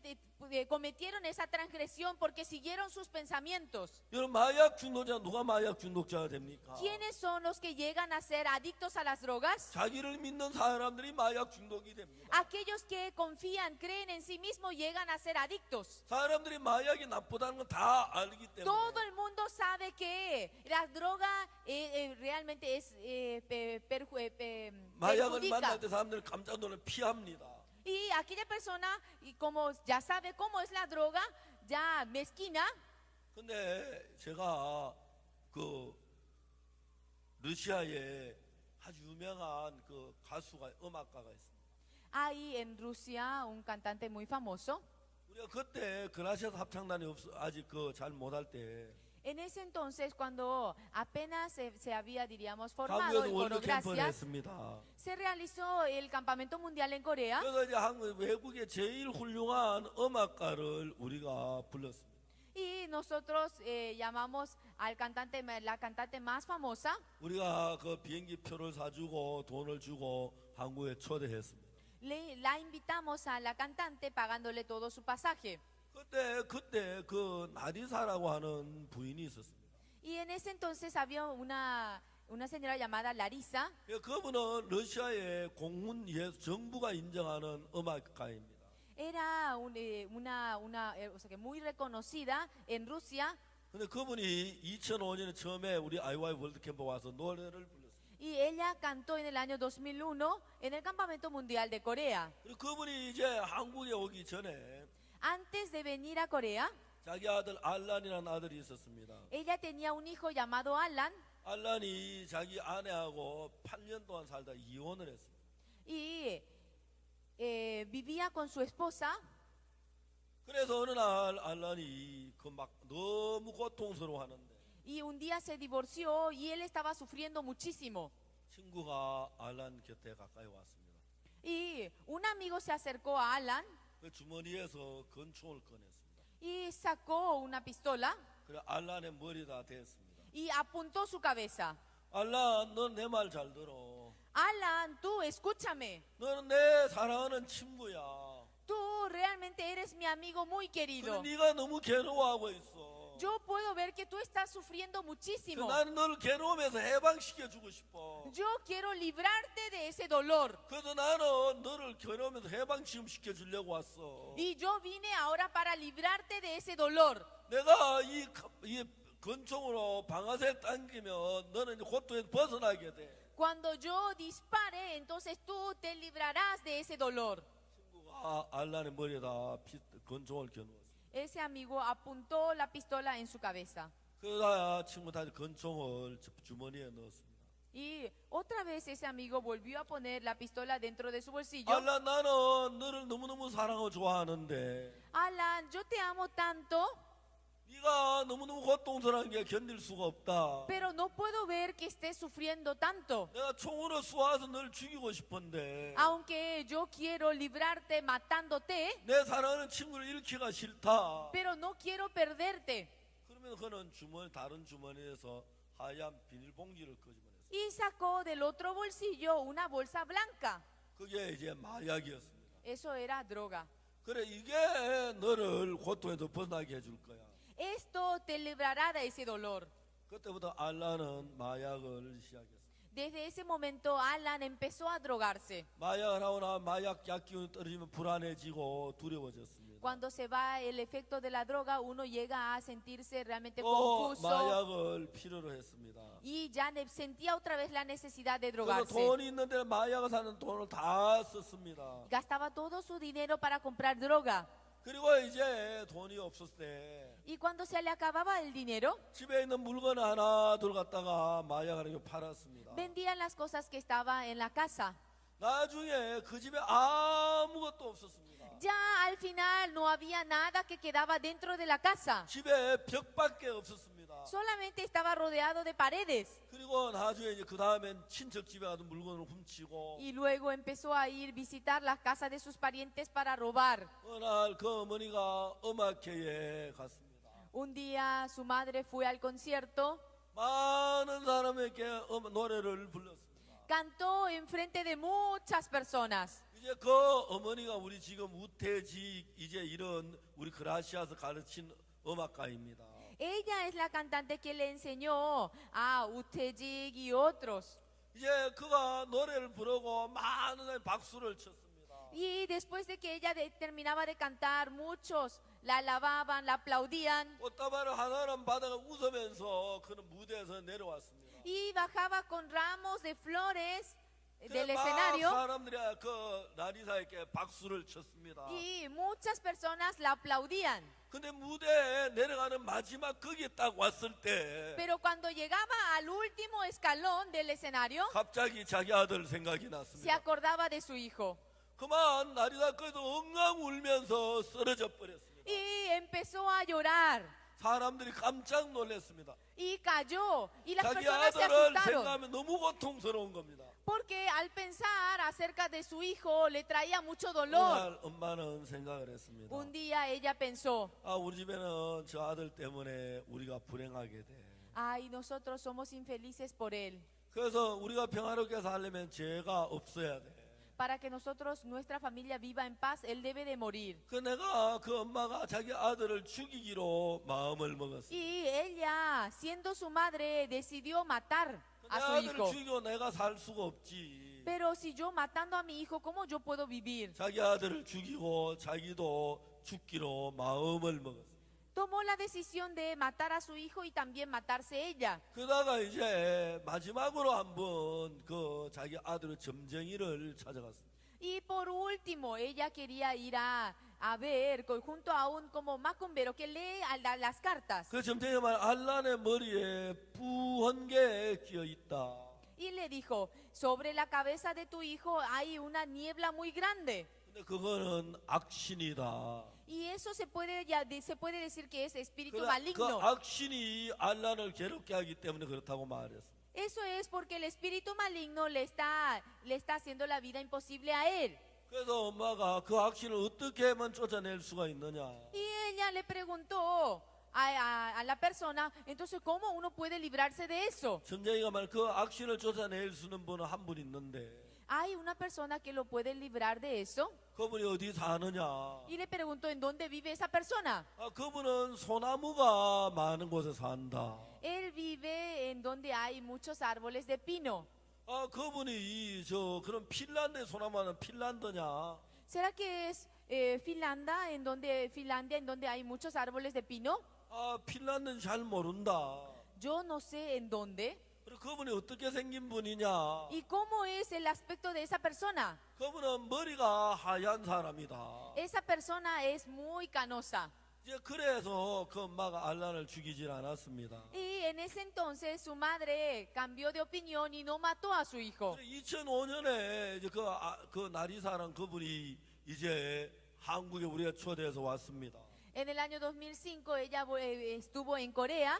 B: cometieron esa transgresión porque siguieron sus pensamientos.
A: 여러분 마약 중독자 누가 마약 중독자가 됩니까?
B: ¿Quiénes son los que llegan a ser adictos a las drogas?
A: 자기를 믿는 사람들이 마약 중독이 됩니다.
B: Aquellos que confían, creen en sí mismos llegan a ser adictos.
A: 사람들이 마약이 나쁘다는 건 다 알기 때문에
B: Todo el mundo sabe que la droga realmente es
A: 마약을
B: perjudica.
A: 만날 때 사람들은 깜짝 놀라 피합니다.
B: Y aquella persona, y como ya sabe cómo es la droga, ya mezquina.
A: 근데 제가 그 러시아에 아주 유명한 그 가수가 음악가가 있습니다.
B: Hay en Rusia un cantante muy famoso.
A: 우리가 그때 그라시아스 합창단이 아직 그 잘 못할 때
B: En ese entonces, cuando apenas se había, diríamos, formado
A: 한국에서
B: el
A: 월드
B: coro
A: 캠프를
B: Gracias,
A: 했습니다.
B: se realizó el campamento mundial en Corea.
A: 그래서 이제 한국 외국의 제일 훌륭한 음악가를 우리가 불렀습니다.
B: Y nosotros llamamos al cantante, la cantante más famosa.
A: 우리가 그 비행기 표를 사주고 돈을 주고 한국에 초대했습니다.
B: La invitamos a la cantante pagándole todo su pasaje.
A: 그때 그 나리사라고 하는 부인이 있었습니다.
B: Y en ese entonces había una señora llamada Larisa.
A: 그분은 러시아의 공문 정부가 인정하는 음악가입니다.
B: Era o sea, que muy reconocida en Rusia.
A: 근데 그분이 2005년에 처음에 우리 IY 월드 캠프 와서 노래를 불렀어요.
B: Y ella cantó en el año 2001 en el campamento mundial de Corea.
A: 그리고 그분이 이제 한국에 오기 전에
B: Antes de venir a Corea,
A: 자기 아들 알란이라는 아들이 있었습니다.
B: ella tenía un hijo llamado Alan.
A: 알란이 자기 아내하고 8년 동안 살다 이혼을 했습니다.
B: Y vivía con su esposa.
A: 그래서 어느 날 알란이 그 막 너무 고통스러워하는데
B: Y un día se divorció y él estaba sufriendo muchísimo.
A: 친구가 알란 곁에 가까이 왔습니다.
B: Y un amigo se acercó a Alan
A: 그 주머니에서 권총을 꺼냈습니다.
B: y sacó una pistola
A: 그래 알란의 머리에다 댔습니다.
B: y apuntó su cabeza.
A: 알란, 너 내 말 잘 들어.
B: Alan, tú escúchame.
A: 너는 내 사랑하는 친구야.
B: Tú realmente eres mi amigo muy
A: 근데
B: querido.
A: 네가 너무 괴로워하고 있어.
B: Yo puedo ver que tú estás sufriendo muchísimo.
A: 나는 너를 괴로움에서 해방시켜 주고 싶어.
B: Yo quiero librarte de ese dolor.
A: 그래서 나는 너를 괴로움에서 해방 지금 시켜 주려고 왔어.
B: Y yo vine ahora para librarte de ese dolor.
A: 내가 이 권총으로 방아쇠 당기면 너는 이제 고통에서 벗어나게 돼.
B: Cuando yo dispare, entonces tú te librarás de ese dolor.
A: 친구가 알란의 머리에다 권총을 겨누었어.
B: Ese amigo apuntó la pistola en su cabeza.
A: 그러다 친구 다시 권총을 주머니에 넣었습니다.
B: Y otra vez ese amigo volvió a poner la pistola dentro de su bolsillo.
A: 알란, 나는 너를 너무너무 사랑하고 좋아하는데
B: Alan, yo te amo tanto,
A: 네가 너무너무 고통스러운 게 견딜 수가 없다.
B: pero no puedo ver que estés sufriendo tanto.
A: 내가 총으로 쏘아서 널 죽이고 싶은데
B: Aunque yo quiero librarte matándote,
A: 내 사랑하는 친구를 잃기가 싫다.
B: pero no quiero perderte.
A: 그러면 그는 다른 주머니에서 하얀 비닐봉지를 꺼집어냈어요.
B: Y sacó del otro bolsillo una bolsa blanca.
A: 그게 이제 마약이었습니다.
B: Eso era droga.
A: 그래, 이게 너를 고통에서 벗어나게 해줄 거야.
B: Esto te librará de ese dolor.
A: 그때부터 알란은 마약을 시작했어요.
B: Desde ese momento Alan empezó a drogarse.
A: 마약을 하고 나면 마약 약 기운이 떨어지면 불안해지고 두려워졌습니다.
B: Cuando se va el efecto de la droga, uno llega a sentirse realmente
A: 또
B: confuso
A: 마약을 필요로 했습니다.
B: y ya sentía otra vez la necesidad de
A: 그래서
B: drogarse.
A: 돈이 있는데 마약을 사는 돈을 다 썼습니다.
B: Gastaba todo su dinero para comprar droga.
A: 그리고 이제 돈이 없었을 때
B: Y cuando se le acababa el dinero,
A: 집에 있는 물건 하나 둘 갖다가 마약을 팔았습니다.
B: vendían las cosas que estaban en la casa.
A: 나중에 그 집에 아무것도 없었습니다.
B: Ya al final no había nada que quedaba dentro de la casa.
A: 집에 벽밖에 없었습니다.
B: Solamente estaba rodeado de paredes.
A: 그리고 나중에 이제 그 다음엔 친척 집에 가서 물건을 훔치고
B: Y luego empezó a ir visitar las casas de sus parientes para robar.
A: 어느 날 그 어머니가 음악회에 갔습니다.
B: Un día su madre fue al concierto,
A: 많은 사람에게 노래를 불렀습니다.
B: cantó enfrente de muchas personas.
A: 이제 그 어머니가 우리 지금 우태직 이제 이런 우리 그라시아서 가르친 음악가입니다.
B: Ella es la cantante que le enseñó a Utejik y otros.
A: 이제 그가 노래를 부르고 많은 사람이 박수를 쳤습니다.
B: Y después de que ella terminaba de cantar, muchos la alababan, la aplaudían
A: 꽃다발을 하나는 받아가 웃으면서 그는 무대에서 내려왔습니다.
B: y bajaba con ramos de flores del
A: 그래 막
B: escenario
A: 사람들이 그 라리사에게 박수를 쳤습니다.
B: y muchas personas la aplaudían.
A: 근데 무대에 내려가는 마지막 거기에 딱 왔을 때
B: Pero cuando llegaba al último escalón del escenario,
A: 갑자기 자기 아들 생각이
B: se
A: 났습니다.
B: acordaba de su hijo
A: 그만 라리사 거기서 엉엉 울면서 쓰러져 버렸습니다.
B: y empezó a llorar
A: 사람들이 깜짝 놀랐습니다.
B: y cayó y las
A: 자기
B: personas se
A: 아들을
B: asustaron
A: 생각하면 너무 고통스러운 겁니다.
B: porque al pensar acerca de su hijo le traía mucho dolor.
A: 그날 엄마는 생각을 했습니다.
B: Un día ella pensó,
A: 아, 우리 집에는 저 아들 때문에 우리가 불행하게 돼.
B: ay, nosotros somos infelices por él.
A: 그래서 우리가 평화롭게 살려면 죄가 없어야 돼.
B: Para que nosotros, nuestra familia viva en paz, él debe de morir.
A: 그 내가 그 엄마가 자기 아들을 죽이기로 마음을 먹었어.
B: Y ella, siendo su madre, decidió matar
A: 내
B: a su
A: 아들을
B: hijo.
A: 죽이고 내가 살 수가 없지.
B: Pero si yo matando a mi hijo, ¿cómo yo puedo vivir?
A: 자기 아들을 죽이고 자기도 죽기로 마음을 먹었어.
B: Tomó la decisión de matar a su hijo y también matarse ella.
A: 그러다가 이제 마지막으로 한번 그 자기 아들의 점쟁이를 찾아갔어.
B: Y por último, ella quería ir a ver junto a un como macumbero que lee las cartas.
A: 그 점쟁이가 말 알란의 머리에 뿌한 게 끼어 있다.
B: Y le dijo, sobre la cabeza de tu hijo hay una niebla muy grande.
A: 근데 그거는 악신이다.
B: Y eso se puede decir que es espíritu
A: 그
B: maligno.
A: 악신이 알란을 괴롭게 하기 때문에 그렇다고 말했어.
B: Eso es porque el espíritu maligno le está haciendo la vida imposible a él.
A: 그래서 엄마가 그 악신을 어떻게 하면 쫓아낼 수가 있느냐.
B: Y ella le preguntó a la persona, entonces, ¿cómo uno puede librarse de eso?
A: 점쟁이가 말 그 악신을 쫓아낼 수 있는 분은 한 분 있는데
B: Hay una persona que lo puede librar de eso.
A: 그분이 어디 사느냐.
B: Y le preguntó, ¿en dónde vive esa persona?
A: 아, 그분은 소나무가 많은 곳에 산다.
B: Él vive en donde hay muchos árboles de pino.
A: 아, 그분이 그런 핀란드의 소나무는 핀란드냐?
B: ¿Será que es Finlandia, en donde hay muchos árboles de pino?
A: 아, 핀란드는 잘 모른다.
B: Yo no sé en dónde.
A: 그리고 그분이 어떻게 생긴 분이냐?
B: ¿Y cómo es el aspecto de esa persona?
A: 그분은 머리가 하얀 사람이다.
B: Esa persona es muy canosa.
A: 이제 그래서 그 엄마가 알란을 죽이질 않았습니다.
B: Y en ese entonces su madre cambió de opinión y no mató a su hijo.
A: 2005년에 이제 그 나리사랑 그분이 이제 한국에 우리가 초대해서 왔습니다.
B: En el año 2005 ella estuvo en Corea,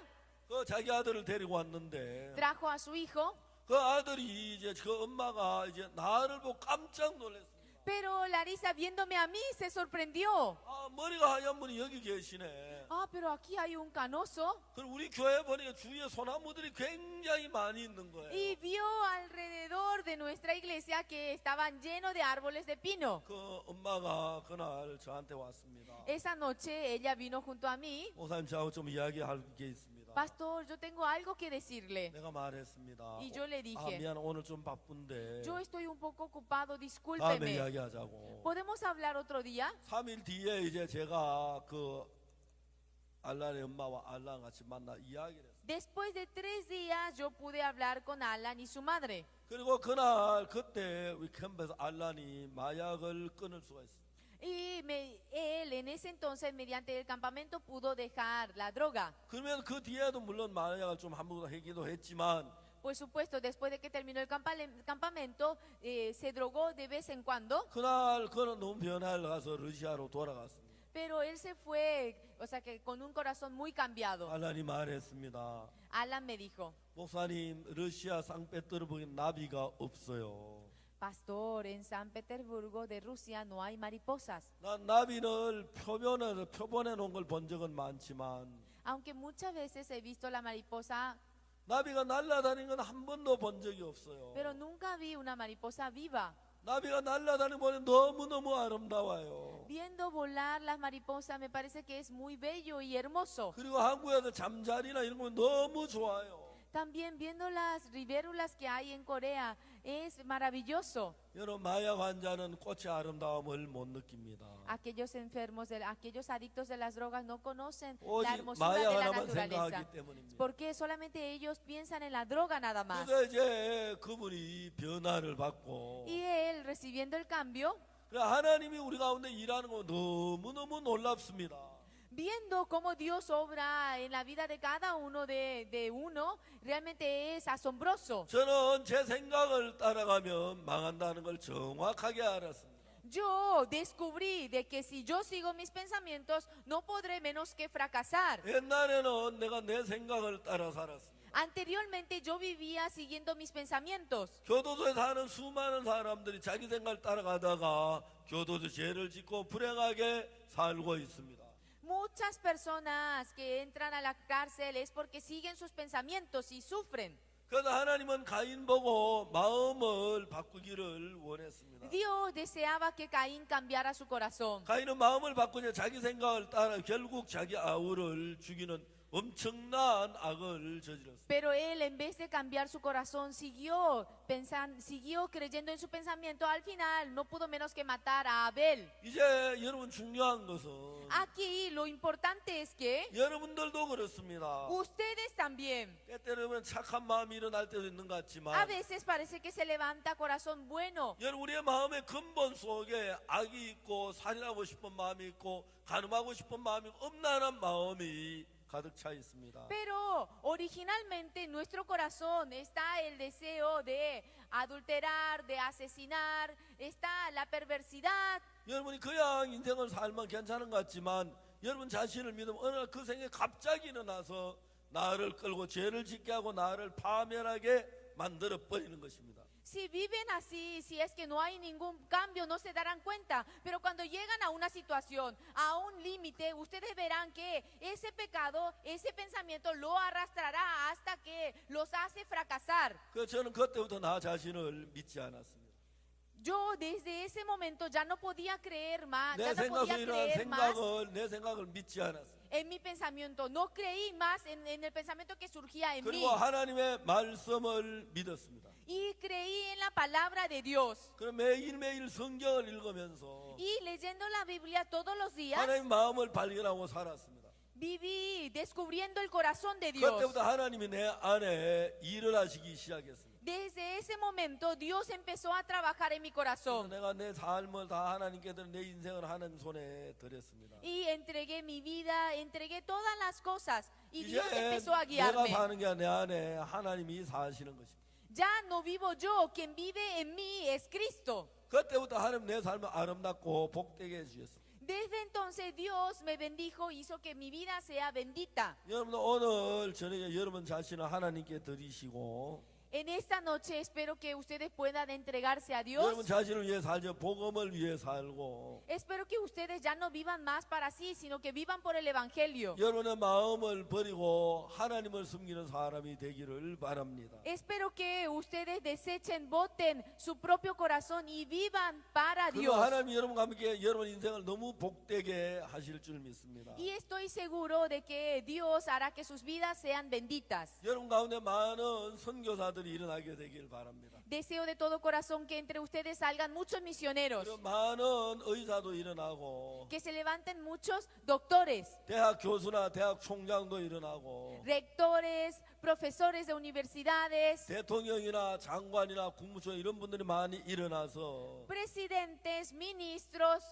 A: 그 자기 아들을 데리고 왔는데
B: trajo a su hijo,
A: 그 아들이 이제 그 엄마가 이제 나를 보고 깜짝 놀랐습니다.
B: pero Larisa viéndome a mí se sorprendió.
A: 아, 머리가 하얀 분이 여기 계시네.
B: Ah, pero aquí hay un canoso.
A: 그리고 우리 교회 보니까 주위에 소나무들이 굉장히 많이 있는 거예요.
B: Y vio alrededor de nuestra iglesia que estaban llenos de árboles de pino.
A: 그 엄마가 그날 저한테 왔습니다.
B: Esa noche ella vino junto a mí.
A: 목사님 저하고 좀 이야기할 게 있습니다.
B: Pastor, yo tengo algo que decirle.
A: 내가 말했습니다.
B: Y yo le
A: 아,
B: dije,
A: 미안 오늘 좀 바쁜데
B: yo estoy un poco ocupado,
A: 다음에
B: discúlpeme.
A: 이야기하자고.
B: ¿Podemos hablar otro día?
A: 3일 뒤에 이제 제가 그 알란의 엄마와 알란 같이 만나 이야기를 했어요.
B: Después de 3 días yo pude hablar con Alan y su madre.
A: 그리고 그때 우리 캠프에서 알란이 마약을 끊을 수가 있어요.
B: Y él en ese entonces, mediante el campamento, pudo dejar la droga.
A: 그러면 그 뒤에도 물론 마약을 좀 한 번 하기도 했지만
B: Por supuesto, después de que terminó el campamento, se drogó de vez en cuando,
A: 그날 그는 너무 변화를 가서 러시아로 돌아갔습니다.
B: pero él se fue, o sea que con un corazón muy cambiado.
A: 알란이 말했습니다.
B: Alan me dijo,
A: 목사님 러시아 상페테르부르크에 나비가 없어요.
B: Pastor, en San Petersburgo de Rusia no hay mariposas.
A: 난 나비를 표본해 놓은 걸 본 적은 많지만
B: Aunque muchas veces he visto la mariposa,
A: 나비가 날아다니는 건 한 번도 본 적이 없어요.
B: pero nunca vi una mariposa viva.
A: 나비가 날아다니는 거 너무너무 아름다워요.
B: Viendo volar las mariposas me parece que es muy bello y hermoso.
A: 그리고 한국에서 잠자리나 이런 거 너무 좋아요.
B: También viendo las libélulas que hay en Corea es maravilloso.
A: 여러분 마약 환자는 꽃의 아름다움을 못 느낍니다.
B: Aquellos enfermos, aquellos adictos de las drogas no conocen la
A: 오직
B: hermosura
A: 마약
B: de la
A: 하나만
B: naturaleza.
A: 생각하기 때문입니다.
B: Porque solamente ellos piensan en la droga nada más.
A: 그래서 이제 그분이 변화를 받고
B: Y él, recibiendo el cambio,
A: 그래 하나님이 우리 가운데 일하는 거 너무너무 놀랍습니다.
B: viendo cómo Dios obra en la vida de cada uno de uno, realmente es asombroso.
A: 저는 제 생각을 따라가면 망한다는 걸 정확하게 알았습니다.
B: Yo descubrí de que si yo sigo mis pensamientos, no podré menos que fracasar.
A: 옛날에는 내가 내 생각을 따라 살았습니다.
B: Anteriormente yo vivía siguiendo mis pensamientos.
A: 교도소에 사는 수많은 사람들이 자기 생각을 따라가다가 교도소 죄를 짓고 불행하게 살고 있습니다.
B: Muchas personas que entran a la cárcel es porque siguen sus pensamientos y sufren.
A: 그래서 하나님은 가인 보고 마음을 바꾸기를 원했습니다.
B: Dios deseaba que Caín cambiara su corazón.
A: 가인은 마음을 바꾸냐 자기 생각을 따라 결국 자기 아우를 죽이는 엄청난 악을 저질렀습니다.
B: Pero él, en vez de cambiar su corazón, siguió creyendo en su pensamiento. Al final no pudo menos que matar a Abel.
A: 이제 여러분 중요한 것은
B: Aquí lo importante es que
A: 여러분들도 그렇습니다.
B: ustedes también.
A: 때때로는 착한 마음이 일어날 때도 있는 것
B: A
A: 같지만
B: veces parece que se levanta corazón bueno.
A: 여러분 우리의 마음의 근본 속에 악이 있고 살인하고 싶은 마음이 있고 간음하고 싶은 마음이 있고 음란한 마음이 가득 차 있습니다.
B: Pero originalmente en nuestro corazón está el deseo de adulterar, de asesinar, está la perversidad.
A: 여러분이 그냥 인생을 살면 괜찮은 것 같지만 여러분 자신을 믿으면 어느 날 그 생에 갑자기 일어나서 나를 끌고 죄를 짓게 하고 나를 파멸하게 만들어 버리는 것입니다.
B: Si viven así, si es que no hay ningún cambio, no se darán cuenta. Pero cuando llegan a una situación, a un límite, ustedes verán que ese pecado, ese pensamiento lo arrastrará hasta que los hace fracasar.
A: 그래서 저는 그때부터 나 자신을 믿지 않았습니다.
B: Yo desde ese momento ya no podía creer más,
A: 내
B: ya no
A: 생각에서
B: podía
A: 일어난
B: creer más
A: 내 생각을 믿지 않았습니다.
B: en mi pensamiento. No creí más en el pensamiento que surgía en mí.
A: 그리고 하나님의 말씀을 믿었습니다.
B: Y creí en la palabra de Dios.
A: 그럼 매일매일 성경을 읽으면서
B: Y leyendo la Biblia todos los días,
A: 하나님의 마음을 발견하고 살았습니다.
B: viví descubriendo el corazón de Dios.
A: 그때부터 하나님이 내 안에 일을 하시기 시작했습니다.
B: Desde ese momento Dios empezó a trabajar en mi
A: 그래서
B: corazón.
A: 내가 내 삶을 다 하나님께 드려 내 인생을 하나님 손에 드렸습니다.
B: Y entregué mi vida, entregué todas las cosas. Y
A: 이제
B: Dios empezó a
A: 내가
B: guiarme.
A: 사는 게 내 안에 하나님이 사시는 것입니다.
B: Ya no vivo yo, quien vive en mí es Cristo.
A: 그때부터 하나님 내 삶을 아름답고 복되게 해주셨습니다.
B: Desde entonces Dios me bendijo, hizo que mi vida sea bendita.
A: 여러분 오늘 저녁에 여러분 자신을 하나님께 드리시고
B: En esta noche espero que ustedes puedan entregarse a
A: 여러분
B: Dios.
A: 자신을 위해 살죠. 복음을 위해 살고
B: Espero que ustedes ya no vivan más para sí, sino que vivan por el Evangelio.
A: 여러분의 마음을 버리고 하나님을 숨기는 사람이 되기를 바랍니다.
B: Espero que ustedes desechen, boten su propio corazón y vivan para
A: 그리고
B: Dios.
A: 하나님이 여러분과 함께 여러분 인생을 너무 복되게 하실 줄 믿습니다.
B: Y estoy seguro de que Dios hará que sus vidas sean benditas.
A: 여러분 가운데 많은 선교사들이 일어나게 되길 바랍니다.
B: Deseo de todo corazón que entre ustedes salgan muchos misioneros,
A: 그리고 많은 의사도 일어나고
B: que se levanten muchos doctores,
A: 대학 교수나 대학 총장도 일어나고
B: rectores, profesores de universidades,
A: 대통령이나 장관이나 국무총리 이런 분들이 많이 일어나서
B: presidentes, ministros.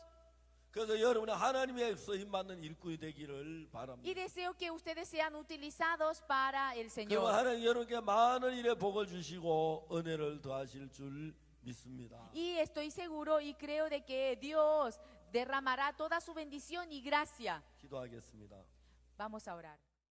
A: 그래서 여러분의 하나님의 쓰임 받는 일꾼이 되기를
B: Y
A: 바랍니다.
B: deseo que ustedes sean utilizados para el
A: 그러면
B: Señor.
A: 하나님 여러분께 많은 일에 복을 주시고 은혜를 더하실 줄 믿습니다.
B: Y estoy seguro y creo de que Dios derramará toda su bendición y gracia.
A: 기도하겠습니다.
B: Vamos a orar.